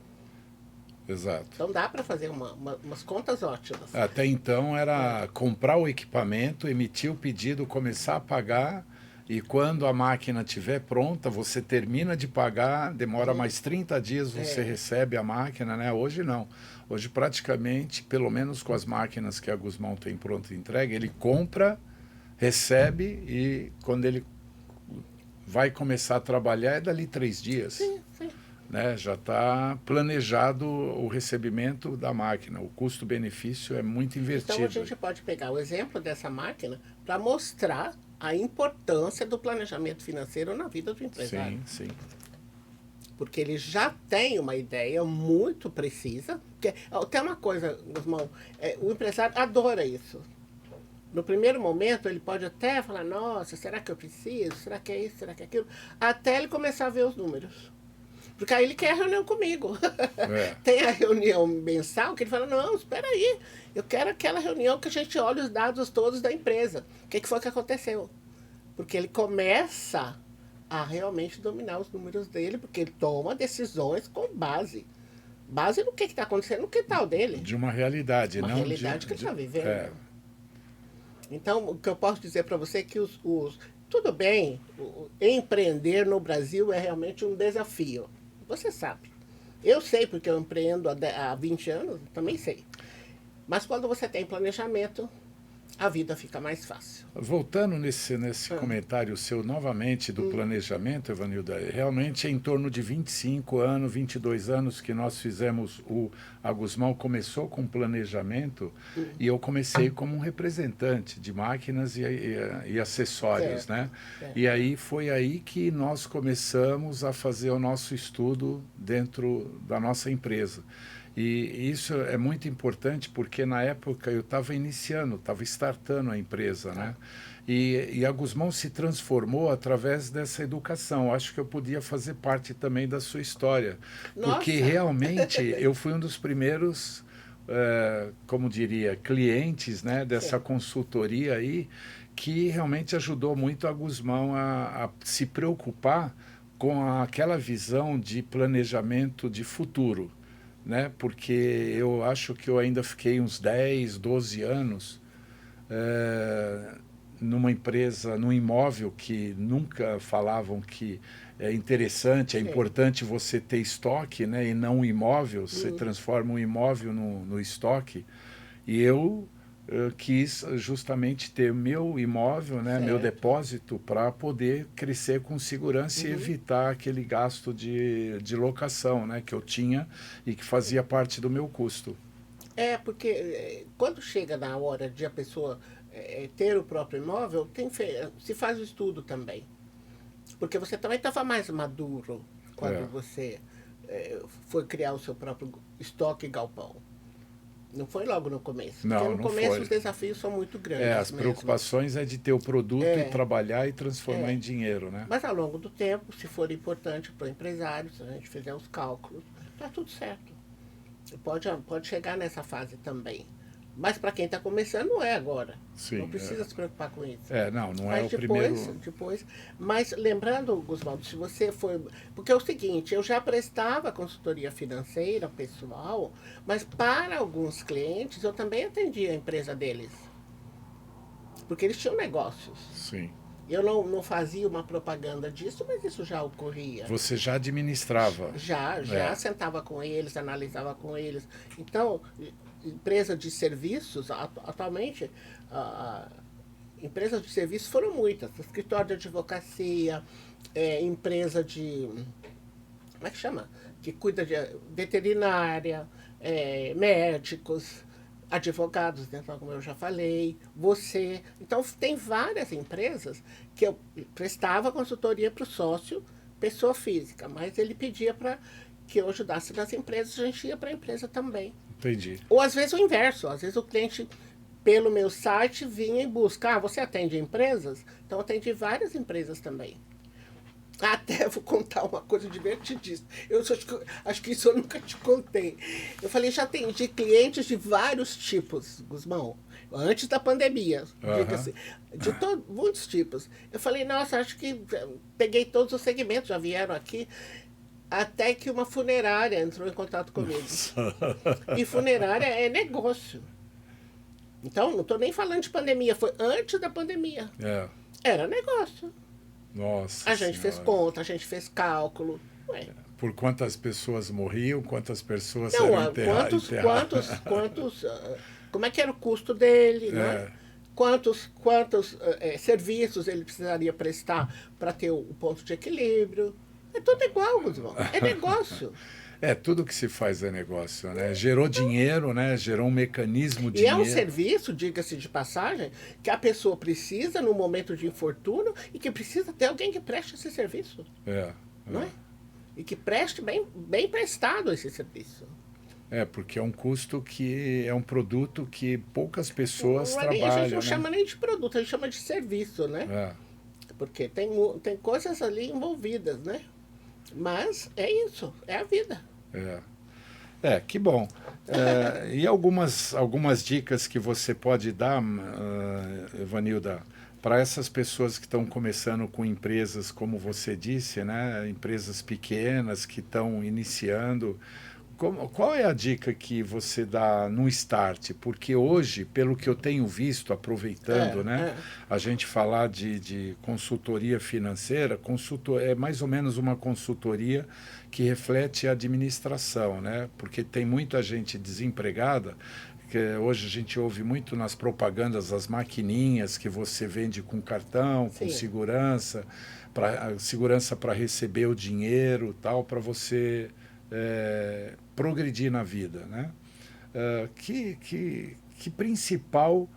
Speaker 1: Exato.
Speaker 2: Então dá para fazer umas contas ótimas.
Speaker 1: Até então era comprar o equipamento, emitir o pedido, começar a pagar, e quando a máquina estiver pronta, você termina de pagar, demora mais 30 dias, você recebe a máquina, né? Hoje não. Hoje praticamente, pelo menos com as máquinas que a Gusmão tem pronta entrega, ele compra, recebe e quando ele vai começar a trabalhar é dali 3 dias.
Speaker 2: Sim.
Speaker 1: Né? Já está planejado o recebimento da máquina. O custo-benefício é muito invertido.
Speaker 2: Então a gente pode pegar o exemplo dessa máquina para mostrar a importância do planejamento financeiro na vida do empresário.
Speaker 1: Sim.
Speaker 2: Porque ele já tem uma ideia muito precisa. Porque, tem uma coisa, Gusmão, o empresário adora isso. No primeiro momento, ele pode até falar, nossa, será que eu preciso? Será que é isso? Será que é aquilo? Até ele começar a ver os números. Porque aí ele quer a reunião comigo. Tem a reunião mensal que ele fala, não, espera aí, eu quero aquela reunião que a gente olha os dados todos da empresa. O que foi que aconteceu? Porque ele começa a realmente dominar os números dele, porque ele toma decisões com base. Base no que está acontecendo no quintal dele.
Speaker 1: De uma realidade,
Speaker 2: uma
Speaker 1: não
Speaker 2: realidade que ele está vivendo. Então, o que eu posso dizer para você é que tudo bem, empreender no Brasil é realmente um desafio. Você sabe. Eu sei porque eu empreendo há 20 anos, também sei. Mas quando você tem planejamento, a vida fica mais fácil.
Speaker 1: Voltando nesse comentário seu novamente do planejamento, Evanilda, realmente é em torno de 25 anos, 22 anos que nós fizemos a Gusmão começou com planejamento e eu comecei como um representante de máquinas e acessórios, né? E aí foi aí que nós começamos a fazer o nosso estudo dentro da nossa empresa. E isso é muito importante porque na época eu estava iniciando, estava startando a empresa, né? E a Gusmão se transformou através dessa educação. Acho que eu podia fazer parte também da sua história.
Speaker 2: Nossa.
Speaker 1: Porque realmente eu fui um dos primeiros, como diria, clientes, né, dessa consultoria aí, que realmente ajudou muito a Gusmão a se preocupar com aquela visão de planejamento de futuro. Né? Porque eu acho que eu ainda fiquei uns 10, 12 anos numa empresa, num imóvel que nunca falavam que é interessante, é importante você ter estoque, né? E não um imóvel, você transforma um imóvel no estoque. E eu quis justamente ter meu imóvel, né, meu depósito, para poder crescer com segurança e evitar aquele gasto de locação, né, que eu tinha e que fazia parte do meu custo.
Speaker 2: Porque quando chega na hora de a pessoa ter o próprio imóvel, se faz o estudo também. Porque você também estava mais maduro quando
Speaker 1: É.
Speaker 2: você foi criar o seu próprio estoque galpão. Não foi logo no começo. Porque
Speaker 1: Não,
Speaker 2: no
Speaker 1: não
Speaker 2: começo
Speaker 1: foi.
Speaker 2: os desafios são muito grandes
Speaker 1: As
Speaker 2: mesmo.
Speaker 1: preocupações é de ter o produto e
Speaker 2: É,
Speaker 1: trabalhar e transformar
Speaker 2: é.
Speaker 1: em dinheiro, né?
Speaker 2: Mas ao longo do tempo, se for importante para o empresário, se a gente fizer os cálculos, está tudo certo. Pode chegar nessa fase também. Mas para quem está começando, não é agora. Não
Speaker 1: Sim.
Speaker 2: precisa se preocupar com isso.
Speaker 1: Não é
Speaker 2: Mas
Speaker 1: o primeiro.
Speaker 2: depois. Mas lembrando, Gusvaldo, se você foi. Porque é o seguinte, eu já prestava consultoria financeira pessoal, mas para alguns clientes eu também atendia a empresa deles. Porque eles tinham negócios.
Speaker 1: Sim.
Speaker 2: Eu não fazia uma propaganda disso, mas isso já ocorria.
Speaker 1: Você já administrava.
Speaker 2: Já sentava com eles, analisava com eles. Então, empresa de serviços, atualmente, empresas de serviços foram muitas. Escritório de advocacia, empresa de... Como é que chama? Que cuida de veterinária, médicos, advogados, né, como eu já falei, você. Então, tem várias empresas que eu prestava consultoria para o sócio, pessoa física, mas ele pedia para que eu ajudasse nas empresas, a gente ia para a empresa também.
Speaker 1: Entendi.
Speaker 2: Ou às vezes o inverso, às vezes o cliente, pelo meu site, vinha e busca, você atende empresas? Então, eu atendi várias empresas também. Até vou contar uma coisa divertidíssima. Acho que isso eu nunca te contei. Eu falei, já atendi clientes de vários tipos, Gusmão. Antes da pandemia, diga-se. De muitos tipos. Eu falei, nossa, acho que peguei todos os segmentos, já vieram aqui. Até que uma funerária entrou em contato comigo. E funerária é negócio. Então, não estou nem falando de pandemia, foi antes da pandemia. Era negócio.
Speaker 1: Nossa
Speaker 2: A gente fez conta, a gente fez cálculo. Ué.
Speaker 1: Por quantas pessoas morriam, quantas pessoas
Speaker 2: Não,
Speaker 1: eram enterradas.
Speaker 2: como é que era o custo dele, né? Quantos serviços ele precisaria prestar para ter o ponto de equilíbrio. É tudo igual, Guzmão. É negócio.
Speaker 1: Tudo que se faz é negócio, né? Gerou dinheiro, né? Gerou um mecanismo de dinheiro.
Speaker 2: E é um serviço, diga-se de passagem, que a pessoa precisa no momento de infortúnio e que precisa ter alguém que preste esse serviço. Não é? E que preste bem prestado esse serviço.
Speaker 1: Porque é um custo que é um produto que poucas pessoas trabalham.
Speaker 2: A gente não chama nem de produto, a gente chama de serviço, né? Porque tem coisas ali envolvidas, né? Mas é isso, é a vida.
Speaker 1: Que bom. E algumas dicas que você pode dar, Evanilda, para essas pessoas que estão começando com empresas, como você disse, né? Empresas pequenas que estão iniciando. Qual é a dica que você dá no start? Porque hoje, pelo que eu tenho visto, aproveitando, a gente falar de consultoria financeira, é mais ou menos uma consultoria que reflete a administração, né? Porque tem muita gente desempregada, que hoje a gente ouve muito nas propagandas as maquininhas que você vende com cartão, com segurança para receber o dinheiro, tal, para você progredir na vida, né? Que principal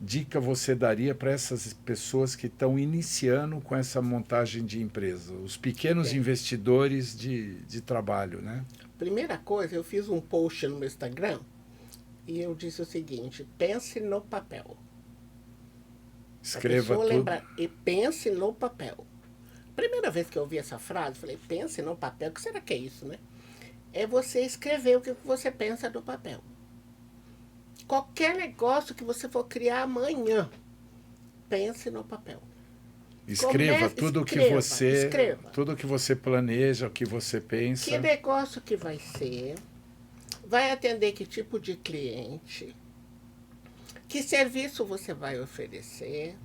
Speaker 1: dica você daria para essas pessoas que estão iniciando com essa montagem de empresa, os pequenos investidores de trabalho, né?
Speaker 2: Primeira coisa, eu fiz um post no meu Instagram e eu disse o seguinte: pense no papel.
Speaker 1: Escreva tudo.
Speaker 2: E pense no papel. Primeira vez que eu ouvi essa frase, falei, pense no papel. O que será que é isso, né? É você escrever o que você pensa do papel. Qualquer negócio que você for criar amanhã, pense no papel.
Speaker 1: Escreva tudo que você planeja, o que você pensa.
Speaker 2: Que negócio que vai ser? Vai atender que tipo de cliente? Que serviço você vai oferecer?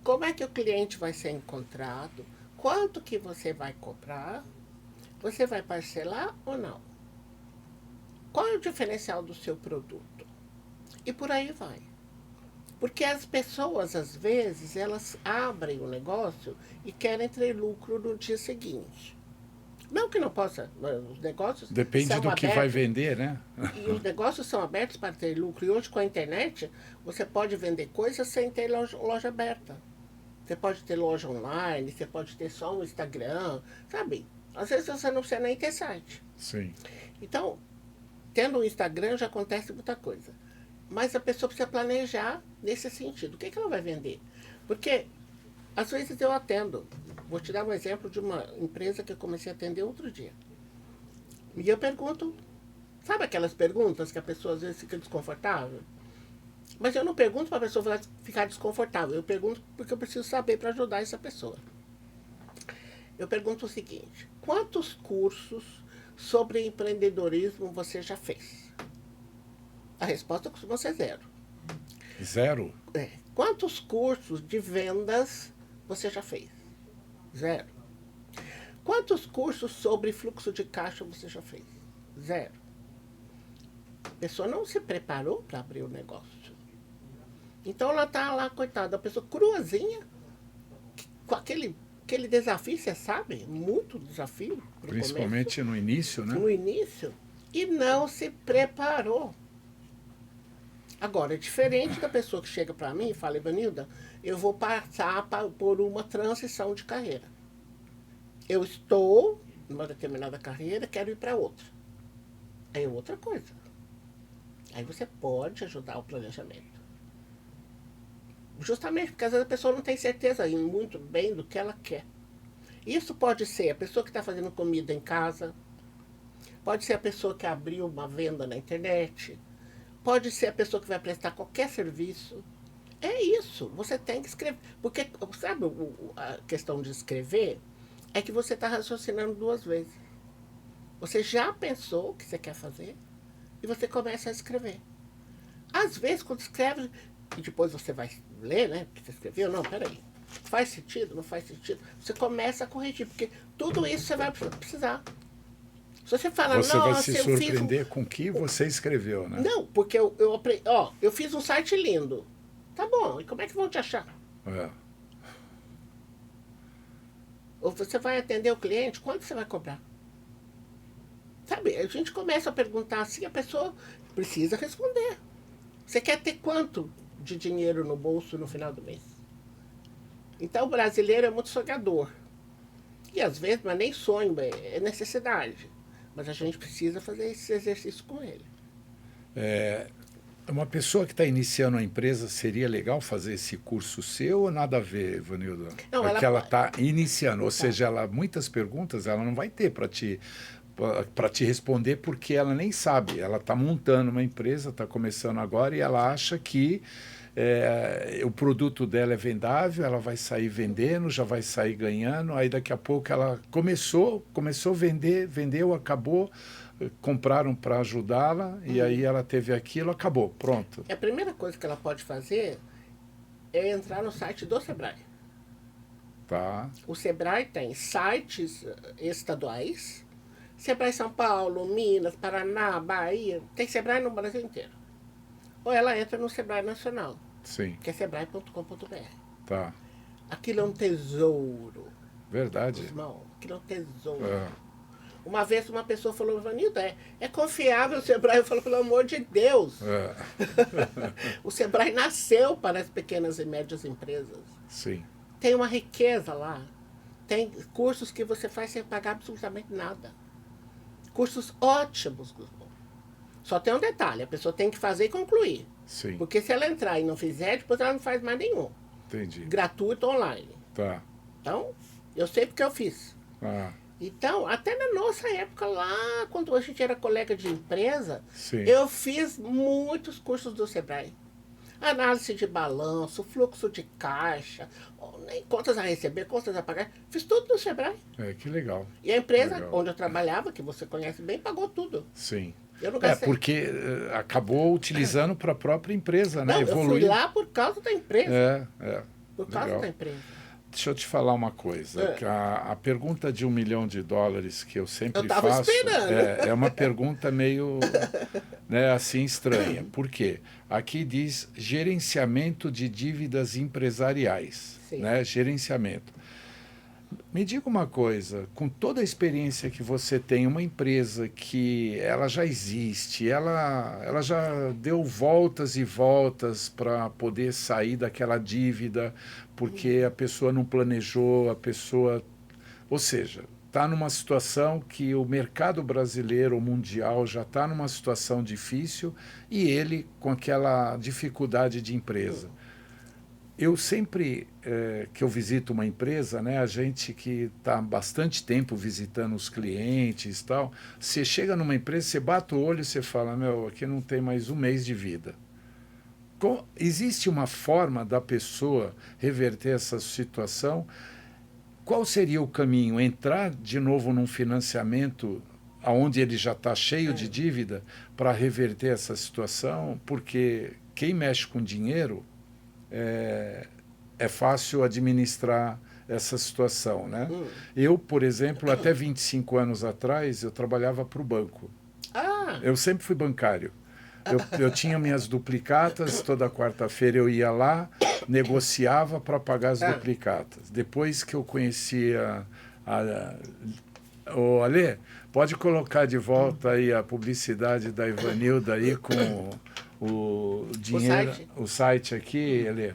Speaker 2: Como é que o cliente vai ser encontrado? Quanto que você vai cobrar? Você vai parcelar ou não? Qual é o diferencial do seu produto? E por aí vai. Porque as pessoas, às vezes, elas abrem o negócio e querem ter lucro no dia seguinte. Não que não possa, os negócios
Speaker 1: Depende
Speaker 2: são
Speaker 1: do que vai
Speaker 2: abertos,
Speaker 1: vender, né?
Speaker 2: e os negócios são abertos para ter lucro. E hoje, com a internet, você pode vender coisas sem ter loja aberta. Você pode ter loja online, você pode ter só um Instagram, sabe? Às vezes você não precisa nem ter site.
Speaker 1: Sim.
Speaker 2: Então, tendo um Instagram já acontece muita coisa. Mas a pessoa precisa planejar nesse sentido. O que, que ela vai vender? Porque, às vezes eu atendo. Vou te dar um exemplo de uma empresa que eu comecei a atender outro dia. E eu pergunto, sabe aquelas perguntas que a pessoa às vezes fica desconfortável? Mas eu não pergunto para a pessoa ficar desconfortável. Eu pergunto porque eu preciso saber para ajudar essa pessoa. Eu pergunto o seguinte: quantos cursos sobre empreendedorismo você já fez? A resposta costuma ser 0.
Speaker 1: 0?
Speaker 2: É. Quantos cursos de vendas você já fez? 0. Quantos cursos sobre fluxo de caixa você já fez? 0. A pessoa não se preparou para abrir o negócio. Então ela está lá, coitada, a pessoa cruazinha, com aquele desafio, você sabe, muito desafio.
Speaker 1: Principalmente no início, né?
Speaker 2: No início, e não se preparou. Agora, é diferente da pessoa que chega para mim e fala: Evanilda, eu vou passar por uma transição de carreira. Eu estou numa determinada carreira, quero ir para outra. Aí é outra coisa. Aí você pode ajudar o planejamento. Justamente porque às vezes a pessoa não tem certeza muito bem do que ela quer. Isso pode ser a pessoa que está fazendo comida em casa, pode ser a pessoa que abriu uma venda na internet, pode ser a pessoa que vai prestar qualquer serviço. É isso, você tem que escrever. Porque, sabe, a questão de escrever é que você está raciocinando 2 vezes. Você já pensou o que você quer fazer e você começa a escrever. Às vezes, quando escreve, e depois você vai ler, né, o que você escreveu, não, peraí, faz sentido, não faz sentido, você começa a corrigir, porque tudo isso você vai precisar. Se você fala,
Speaker 1: Você vai
Speaker 2: nossa,
Speaker 1: se surpreender com o que você escreveu, né?
Speaker 2: Não, porque eu aprendi, eu fiz um site lindo. Tá bom, e como é que vão te achar?
Speaker 1: É.
Speaker 2: Ou você vai atender o cliente, quanto você vai cobrar? Sabe, a gente começa a perguntar assim, a pessoa precisa responder. Você quer ter quanto de dinheiro no bolso no final do mês? Então o brasileiro é muito sonhador. E às vezes não é nem sonho, é necessidade. Mas a gente precisa fazer esse exercício com ele.
Speaker 1: Uma pessoa que está iniciando a empresa, seria legal fazer esse curso seu ou nada a ver, Ivanilda?
Speaker 2: Não,
Speaker 1: Porque ela está iniciando, ou
Speaker 2: Tá.
Speaker 1: seja, ela, muitas perguntas ela não vai ter para te responder, porque ela nem sabe. Ela está montando uma empresa, está começando agora e ela acha que o produto dela é vendável, ela vai sair vendendo, já vai sair ganhando, aí daqui a pouco ela começou a vender, vendeu, acabou, compraram para ajudá-la e aí ela teve aquilo, acabou, pronto.
Speaker 2: A primeira coisa que ela pode fazer é entrar no site do Sebrae.
Speaker 1: Tá,
Speaker 2: O Sebrae tem sites estaduais, Sebrae São Paulo, Minas, Paraná, Bahia, tem Sebrae no Brasil inteiro. Ou ela entra no Sebrae Nacional,
Speaker 1: sim,
Speaker 2: que é sebrae.com.br.
Speaker 1: tá.
Speaker 2: Aquilo é um tesouro,
Speaker 1: Verdade.
Speaker 2: irmão. Aquilo é um tesouro.
Speaker 1: É.
Speaker 2: Uma vez uma pessoa falou: Vanilda, é confiável o Sebrae? Eu falo: pelo amor de Deus.
Speaker 1: É.
Speaker 2: O Sebrae nasceu para as pequenas e médias empresas.
Speaker 1: Sim,
Speaker 2: Tem uma riqueza lá. Tem cursos que você faz sem pagar absolutamente nada. Cursos ótimos, Gustavo. Só tem um detalhe: a pessoa tem que fazer e concluir.
Speaker 1: sim,
Speaker 2: Porque se ela entrar e não fizer, depois ela não faz mais nenhum.
Speaker 1: entendi.
Speaker 2: Gratuito online.
Speaker 1: Tá.
Speaker 2: Então, eu sei porque eu fiz.
Speaker 1: Ah,
Speaker 2: Então, até na nossa época lá, quando a gente era colega de empresa,
Speaker 1: sim.
Speaker 2: eu fiz muitos cursos do Sebrae. Análise de balanço, fluxo de caixa, contas a receber, contas a pagar. Fiz tudo no Sebrae.
Speaker 1: Que legal.
Speaker 2: E a empresa
Speaker 1: Legal.
Speaker 2: onde eu trabalhava, que você conhece bem, pagou tudo.
Speaker 1: Sim.
Speaker 2: Eu não gastei.
Speaker 1: Porque acabou utilizando para a própria empresa, né?
Speaker 2: Não, eu fui
Speaker 1: Evoluindo.
Speaker 2: lá por causa da empresa.
Speaker 1: É,
Speaker 2: Por causa
Speaker 1: legal.
Speaker 2: da empresa.
Speaker 1: deixa eu te falar uma coisa. Que a pergunta de $1 milhão que eu sempre
Speaker 2: Eu tava
Speaker 1: faço
Speaker 2: esperando.
Speaker 1: é uma pergunta meio, né, assim estranha. Por quê? Aqui diz gerenciamento de dívidas empresariais,
Speaker 2: Sim.
Speaker 1: né? Gerenciamento. Me diga uma coisa, com toda a experiência que você tem, uma empresa que ela já existe, ela já deu voltas e voltas para poder sair daquela dívida, porque a pessoa não planejou, a pessoa... Ou seja, está numa situação que o mercado brasileiro, o mundial, já está numa situação difícil e ele com aquela dificuldade de empresa. Eu sempre que eu visito uma empresa, né, a gente que está há bastante tempo visitando os clientes e tal, você chega numa empresa, você bate o olho e você fala, meu, aqui não tem mais um mês de vida. Existe uma forma da pessoa reverter essa situação? Qual seria o caminho? Entrar de novo num financiamento onde ele já está cheio de dívida para reverter essa situação? Porque quem mexe com dinheiro... é fácil administrar essa situação, né? Eu, por exemplo, até 25 anos atrás, eu trabalhava para o banco.
Speaker 2: Ah,
Speaker 1: Eu sempre fui bancário. Eu tinha minhas duplicatas, toda quarta-feira eu ia lá, negociava para pagar as duplicatas. Depois que eu conhecia Ô, Alê, pode colocar de volta aí a publicidade da Ivanilda aí com o dinheiro, o site aqui, Alê.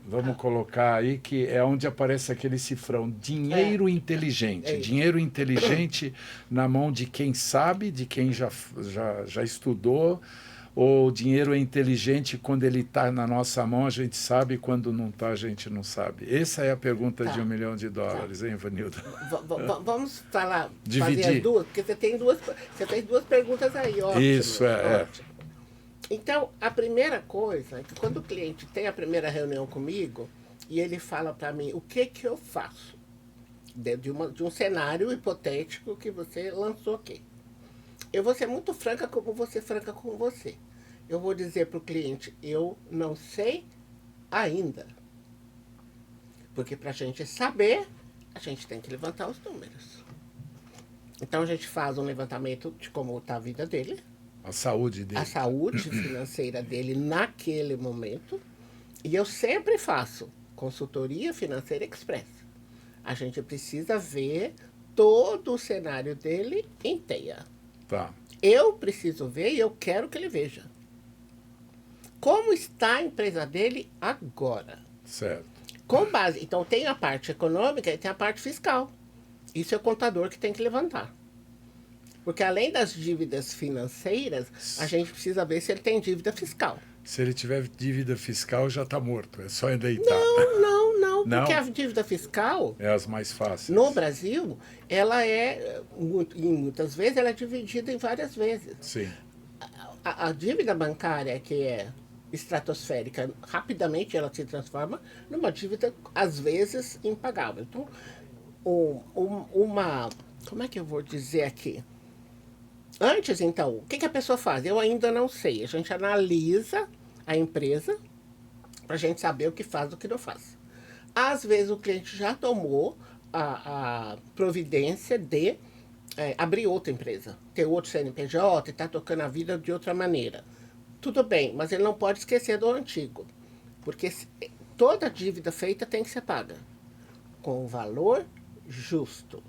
Speaker 1: Vamos colocar aí que é onde aparece aquele cifrão, dinheiro inteligente. Dinheiro inteligente na mão de quem sabe, de quem já estudou, ou dinheiro é inteligente quando ele está na nossa mão, a gente sabe, quando não está, a gente não sabe. Essa é a pergunta de $1 milhão, hein, Vanilda?
Speaker 2: Vamos falar,
Speaker 1: dividir.
Speaker 2: Fazer as duas, porque você tem duas perguntas aí, ótimo.
Speaker 1: Isso,
Speaker 2: ótimo. Então, a primeira coisa é que quando o cliente tem a primeira reunião comigo e ele fala para mim o que eu faço, dentro de um cenário hipotético que você lançou aqui. Eu vou ser muito franca como vou ser franca com você. Eu vou dizer para o cliente, eu não sei ainda. Porque para a gente saber, a gente tem que levantar os números. Então a gente faz um levantamento de como está a vida dele.
Speaker 1: A saúde dele.
Speaker 2: A saúde financeira dele naquele momento. E eu sempre faço consultoria financeira express. A gente precisa ver todo o cenário dele inteira.
Speaker 1: Tá.
Speaker 2: Eu preciso ver e eu quero que ele veja. Como está a empresa dele agora?
Speaker 1: Certo.
Speaker 2: Com base... Então tem a parte econômica e tem a parte fiscal. Isso é o contador que tem que levantar. Porque além das dívidas financeiras, a gente precisa ver se ele tem dívida fiscal.
Speaker 1: Se ele tiver dívida fiscal, já está morto. É só deitar.
Speaker 2: Não.
Speaker 1: Não?
Speaker 2: Porque a dívida fiscal,
Speaker 1: é as mais fáceis.
Speaker 2: No Brasil, ela muitas vezes, ela é dividida em várias vezes.
Speaker 1: Sim.
Speaker 2: A dívida bancária, que é estratosférica, rapidamente ela se transforma numa dívida, às vezes, impagável. Então, como é que eu vou dizer aqui? Antes, então, o que a pessoa faz? Eu ainda não sei. A gente analisa a empresa para a gente saber o que faz e o que não faz. Às vezes o cliente já tomou a providência de abrir outra empresa, ter outro CNPJ e está tocando a vida de outra maneira. Tudo bem, mas ele não pode esquecer do antigo. Porque toda dívida feita tem que ser paga com o valor justo.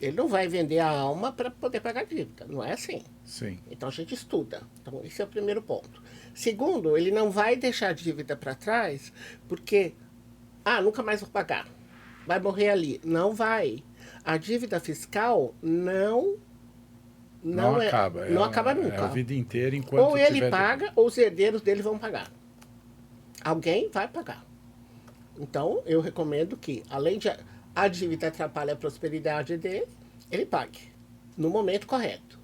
Speaker 2: Ele não vai vender a alma para poder pagar a dívida, não é assim.
Speaker 1: Sim.
Speaker 2: Então a gente estuda. Então esse é o primeiro ponto. Segundo, ele não vai deixar a dívida para trás porque, nunca mais vou pagar. Vai morrer ali. Não vai. A dívida fiscal não
Speaker 1: acaba.
Speaker 2: Não acaba nunca.
Speaker 1: É a vida inteira enquanto
Speaker 2: ou ele paga ou os herdeiros dele vão pagar. Alguém vai pagar. Então eu recomendo que, além de a dívida atrapalha a prosperidade dele, ele pague no momento correto.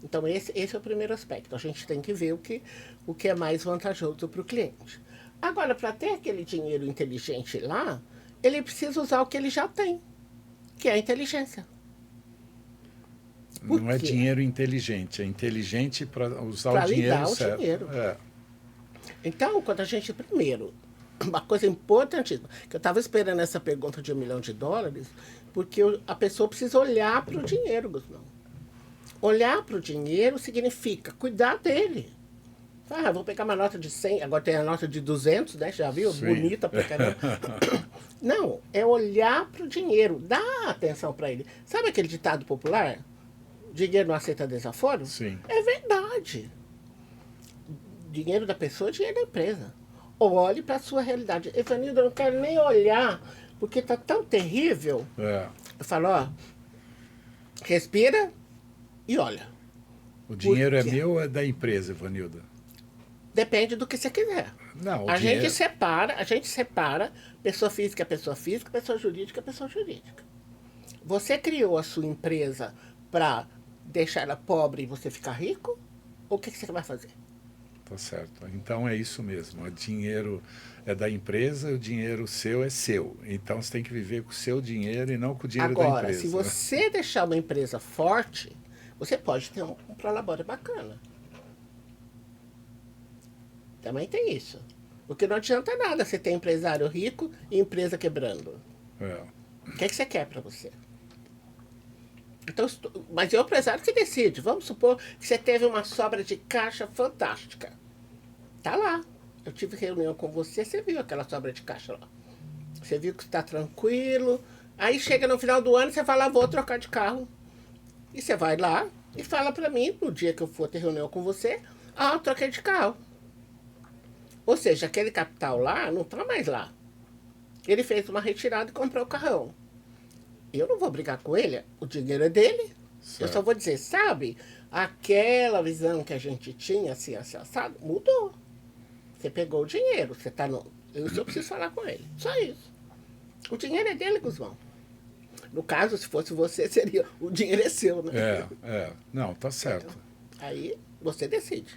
Speaker 2: Então, esse é o primeiro aspecto. A gente tem que ver o que é mais vantajoso para o cliente. Agora, para ter aquele dinheiro inteligente lá, ele precisa usar o que ele já tem, que é a inteligência.
Speaker 1: Não é dinheiro inteligente, é inteligente para usar o dinheiro certo.
Speaker 2: Dinheiro. Então, quando a gente, primeiro, uma coisa importantíssima, que eu estava esperando essa pergunta de $1 milhão, porque a pessoa precisa olhar para o dinheiro, Guzmão. Olhar para o dinheiro significa cuidar dele. Ah, vou pegar uma nota de 100, agora tem a nota de 200, né? Já viu?
Speaker 1: Sim.
Speaker 2: Bonita pra caramba. Não, é olhar para o dinheiro, dar atenção para ele. Sabe aquele ditado popular? Dinheiro não aceita desaforo?
Speaker 1: Sim.
Speaker 2: É verdade. Dinheiro da pessoa é dinheiro da empresa. Olhe para a sua realidade. Evanildo, eu não quero nem olhar, porque está tão terrível.
Speaker 1: É.
Speaker 2: Eu falo, ó, respira e olha.
Speaker 1: O dinheiro é
Speaker 2: quê?
Speaker 1: meu ou é da empresa, Ivanilda?
Speaker 2: Depende do que você quiser.
Speaker 1: Não, o
Speaker 2: A
Speaker 1: dinheiro...
Speaker 2: gente separa pessoa física é pessoa física, pessoa jurídica é pessoa jurídica. Você criou a sua empresa para deixar ela pobre e você ficar rico? Ou o que você vai fazer?
Speaker 1: Tá certo. Então é isso mesmo. O dinheiro é da empresa, o dinheiro seu é seu. Então você tem que viver com o seu dinheiro e não com o dinheiro da
Speaker 2: Agora,
Speaker 1: empresa.
Speaker 2: se você deixar uma empresa forte, você pode ter um prolabore bacana. Também tem isso. Porque não adianta nada você ter empresário rico e empresa quebrando.
Speaker 1: É.
Speaker 2: O que você quer para você? Então, mas é o empresário que decide. Vamos supor que você teve uma sobra de caixa fantástica. Tá lá. Eu tive reunião com você, você viu aquela sobra de caixa lá. Você viu que está tranquilo. Aí chega no final do ano, você fala, vou trocar de carro. E você vai lá e fala para mim, no dia que eu for ter reunião com você, eu troquei de carro. Ou seja, aquele capital lá não está mais lá. Ele fez uma retirada e comprou o carrão. Eu não vou brigar com ele, o dinheiro é dele.
Speaker 1: Certo.
Speaker 2: Eu só vou dizer, sabe, aquela visão que a gente tinha, assim, assado, mudou. Você pegou o dinheiro, você está no... Eu preciso falar com ele, só isso. O dinheiro é dele, Guzmão. No caso, se fosse você, seria, o dinheiro é seu, né?
Speaker 1: Não, tá certo.
Speaker 2: Aí, você decide.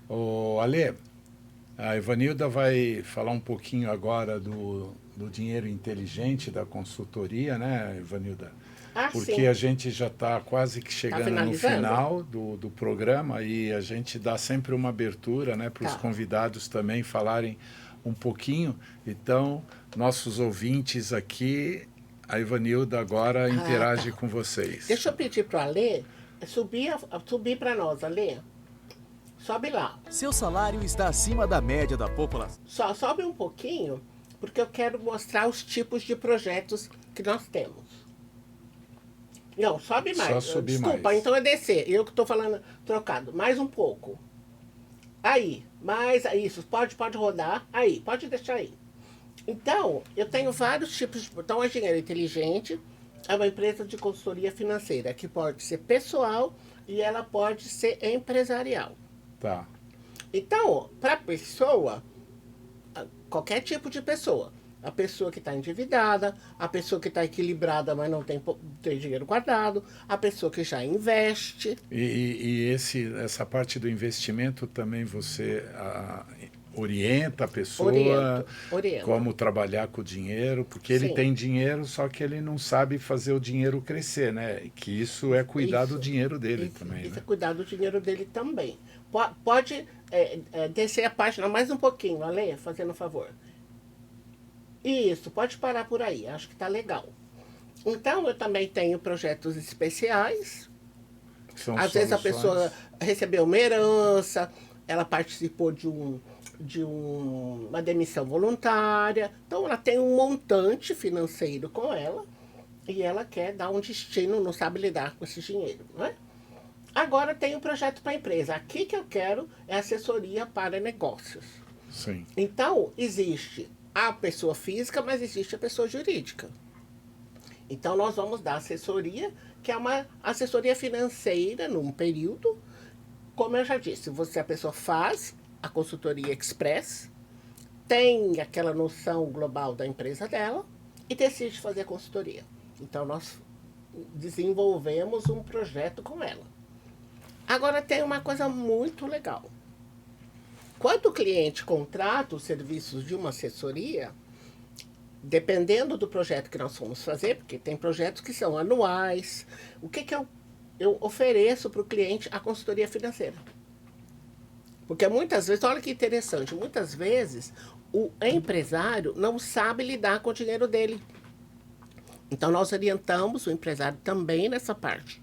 Speaker 1: Ô, Ale, a Ivanilda vai falar um pouquinho agora do dinheiro inteligente da consultoria, né, Ivanilda? Porque
Speaker 2: sim.
Speaker 1: a gente já está quase que chegando no final do programa e a gente dá sempre uma abertura, né, para os convidados também falarem um pouquinho. Então, nossos ouvintes aqui, a Ivanilda agora interage com vocês.
Speaker 2: Deixa eu pedir para o Ale subir para nós, Ale. Sobe lá.
Speaker 3: Seu salário está acima da média da população.
Speaker 2: Só sobe um pouquinho, porque eu quero mostrar os tipos de projetos que nós temos. Não, sobe mais.
Speaker 1: Só subir
Speaker 2: Desculpa,
Speaker 1: mais.
Speaker 2: então é descer. Eu que estou falando trocado. Mais um pouco. Aí, mais isso. Pode rodar. Aí, pode deixar aí. Então, eu tenho vários tipos de... Então, a Dinheiro Inteligente é uma empresa de consultoria financeira que pode ser pessoal e ela pode ser empresarial.
Speaker 1: Tá.
Speaker 2: Então, para pessoa, qualquer tipo de pessoa, a pessoa que está endividada, a pessoa que está equilibrada, mas não tem dinheiro guardado, a pessoa que já investe.
Speaker 1: E essa parte do investimento também você orienta a pessoa
Speaker 2: Oriento.
Speaker 1: como trabalhar com o dinheiro, porque ele tem dinheiro, só que ele não sabe fazer o dinheiro crescer, né? Que isso é cuidar do dinheiro dele também.
Speaker 2: Isso
Speaker 1: né?
Speaker 2: é cuidar do dinheiro dele também. Pode descer a página mais um pouquinho, Ale, fazendo um favor. Isso, pode parar por aí, acho que está legal. Então, eu também tenho projetos especiais. Às vezes a pessoa recebeu uma herança, ela participou de uma demissão voluntária. Então, ela tem um montante financeiro com ela e ela quer dar um destino, não sabe lidar com esse dinheiro, não é? Agora tem um projeto para a empresa. Aqui que eu quero é assessoria para negócios.
Speaker 1: Sim.
Speaker 2: Então, existe a pessoa física, mas existe a pessoa jurídica. Então, nós vamos dar assessoria, que é uma assessoria financeira num período. Como eu já disse, a pessoa faz a consultoria express, tem aquela noção global da empresa dela e decide fazer a consultoria. Então, nós desenvolvemos um projeto com ela. Agora, tem uma coisa muito legal. Quando o cliente contrata os serviços de uma assessoria, dependendo do projeto que nós vamos fazer, porque tem projetos que são anuais, o que eu ofereço para o cliente? A consultoria financeira. Porque muitas vezes, olha que interessante, muitas vezes o empresário não sabe lidar com o dinheiro dele. Então, nós orientamos o empresário também nessa parte.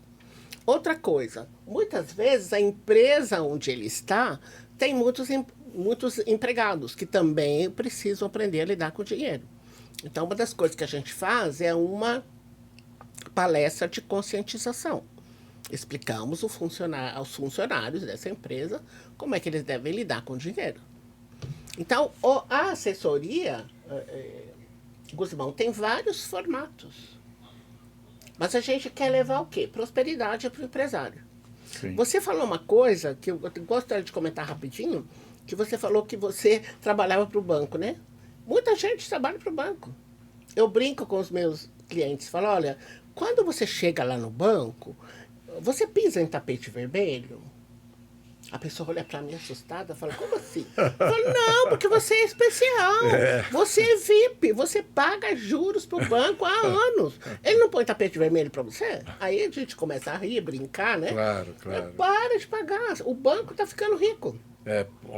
Speaker 2: Outra coisa, muitas vezes a empresa onde ele está tem muitos empregados que também precisam aprender a lidar com o dinheiro. Então, uma das coisas que a gente faz é uma palestra de conscientização. Explicamos aos funcionários dessa empresa como é que eles devem lidar com o dinheiro. Então, a assessoria, Guzmão, tem vários formatos. Mas a gente quer levar o quê? Prosperidade para o empresário.
Speaker 1: Sim.
Speaker 2: Você falou uma coisa que eu gostaria de comentar rapidinho, que você falou que você trabalhava para o banco, né? Muita gente trabalha para o banco. Eu brinco com os meus clientes, falo, olha, quando você chega lá no banco, você pisa em tapete vermelho? A pessoa olha para mim assustada e fala, como assim? Eu falo, não, porque você é especial. Você é VIP, você paga juros para o banco há anos. Ele não põe tapete vermelho para você? Aí a gente começa a rir, brincar, né?
Speaker 1: Claro, claro.
Speaker 2: Para de pagar, o banco está ficando rico.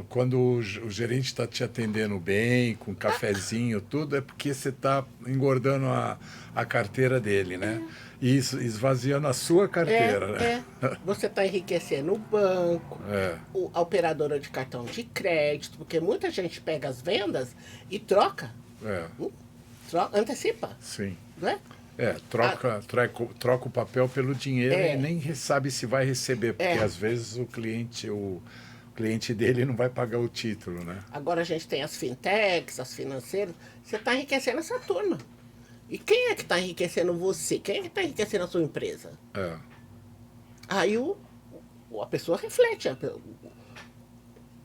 Speaker 1: Quando o gerente está te atendendo bem, com cafezinho, tudo, é porque você está engordando a carteira dele, né? E isso, esvaziando a sua carteira, né?
Speaker 2: Você está enriquecendo o banco, a operadora de cartão de crédito, porque muita gente pega as vendas e troca. Antecipa.
Speaker 1: Sim.
Speaker 2: Não é?
Speaker 1: Troca o papel pelo dinheiro e nem sabe se vai receber, porque às vezes o cliente dele não vai pagar o título, né?
Speaker 2: Agora a gente tem as fintechs, as financeiras. Você está enriquecendo essa turma. E quem é que está enriquecendo você? Quem é que está enriquecendo a sua empresa? Aí a pessoa reflete.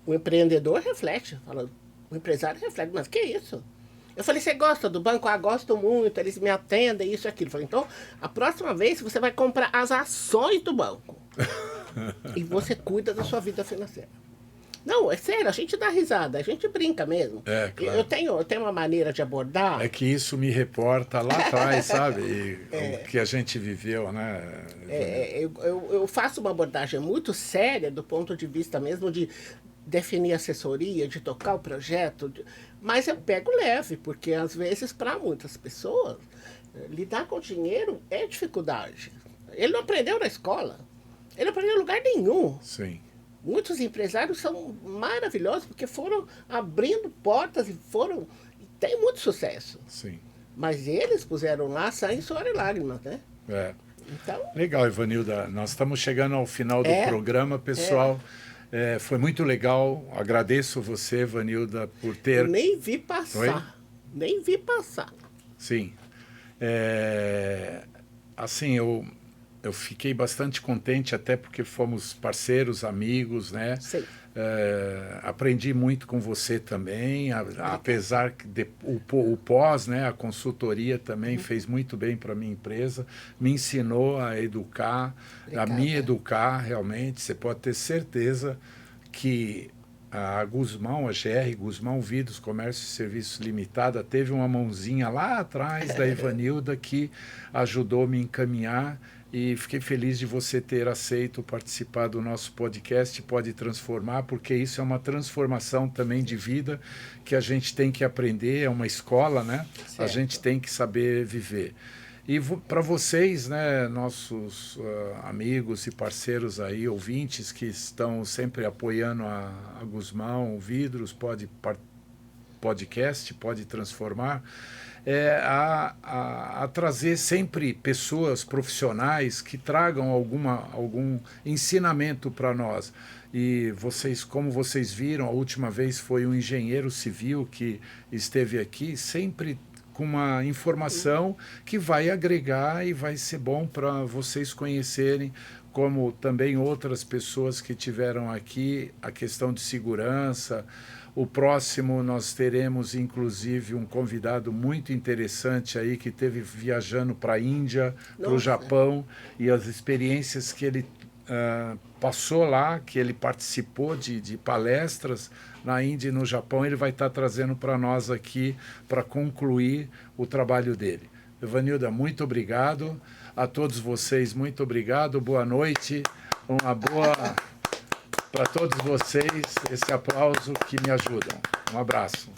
Speaker 2: O empreendedor reflete. O empresário reflete. Mas que isso? Eu falei, você gosta do banco? Ah, gosto muito. Eles me atendem, isso e aquilo. Eu falei, então, a próxima vez você vai comprar as ações do banco. E você cuida da sua vida financeira. Não, é sério, a gente dá risada, a gente brinca mesmo.
Speaker 1: Claro.
Speaker 2: Eu tenho uma maneira de abordar.
Speaker 1: É que isso me reporta lá atrás, sabe? O que a gente viveu, né?
Speaker 2: Eu faço uma abordagem muito séria do ponto de vista mesmo de definir assessoria, de tocar o projeto, mas eu pego leve, porque às vezes para muitas pessoas lidar com dinheiro é dificuldade. Ele não aprendeu na escola, ele não aprendeu em lugar nenhum.
Speaker 1: Sim.
Speaker 2: Muitos empresários são maravilhosos porque foram abrindo portas e tem muito sucesso.
Speaker 1: Sim.
Speaker 2: Mas eles puseram lá sangue, suor e lágrimas, né? Então,
Speaker 1: legal, Ivanilda. Nós estamos chegando ao final do programa, pessoal. Foi muito legal. Agradeço você, Ivanilda, por ter...
Speaker 2: Nem vi passar.
Speaker 1: Oi?
Speaker 2: Nem vi passar.
Speaker 1: Sim. Assim, eu fiquei bastante contente, até porque fomos parceiros, amigos, né?
Speaker 2: Sim.
Speaker 1: Aprendi muito com você também, apesar que o pós, né, a consultoria também fez muito bem para a minha empresa, me ensinou a educar, a me educar realmente. Você pode ter certeza que a Guzmão, a GR Guzmão Vidros, Comércio e Serviços Limitada, teve uma mãozinha lá atrás da Ivanilda que ajudou a me encaminhar. E fiquei feliz de você ter aceito participar do nosso podcast Pode Transformar, porque isso é uma transformação também de vida que a gente tem que aprender, é uma escola, né?
Speaker 2: Certo.
Speaker 1: A gente tem que saber viver. E para vocês, né, nossos amigos e parceiros aí, ouvintes que estão sempre apoiando a Guzmão Vidros, podcast, Pode Transformar, a trazer sempre pessoas profissionais que tragam algum ensinamento para nós. E vocês, como vocês viram, a última vez foi um engenheiro civil que esteve aqui, sempre com uma informação que vai agregar e vai ser bom para vocês conhecerem, como também outras pessoas que tiveram aqui, a questão de segurança. O próximo nós teremos, inclusive, um convidado muito interessante aí que teve viajando para a Índia, para o Japão, e as experiências que ele passou lá, que ele participou de palestras na Índia e no Japão, ele vai estar trazendo para nós aqui para concluir o trabalho dele. Ivanilda, muito obrigado. A todos vocês, muito obrigado. Boa noite. Uma boa para todos vocês esse aplauso que me ajudam. Um abraço.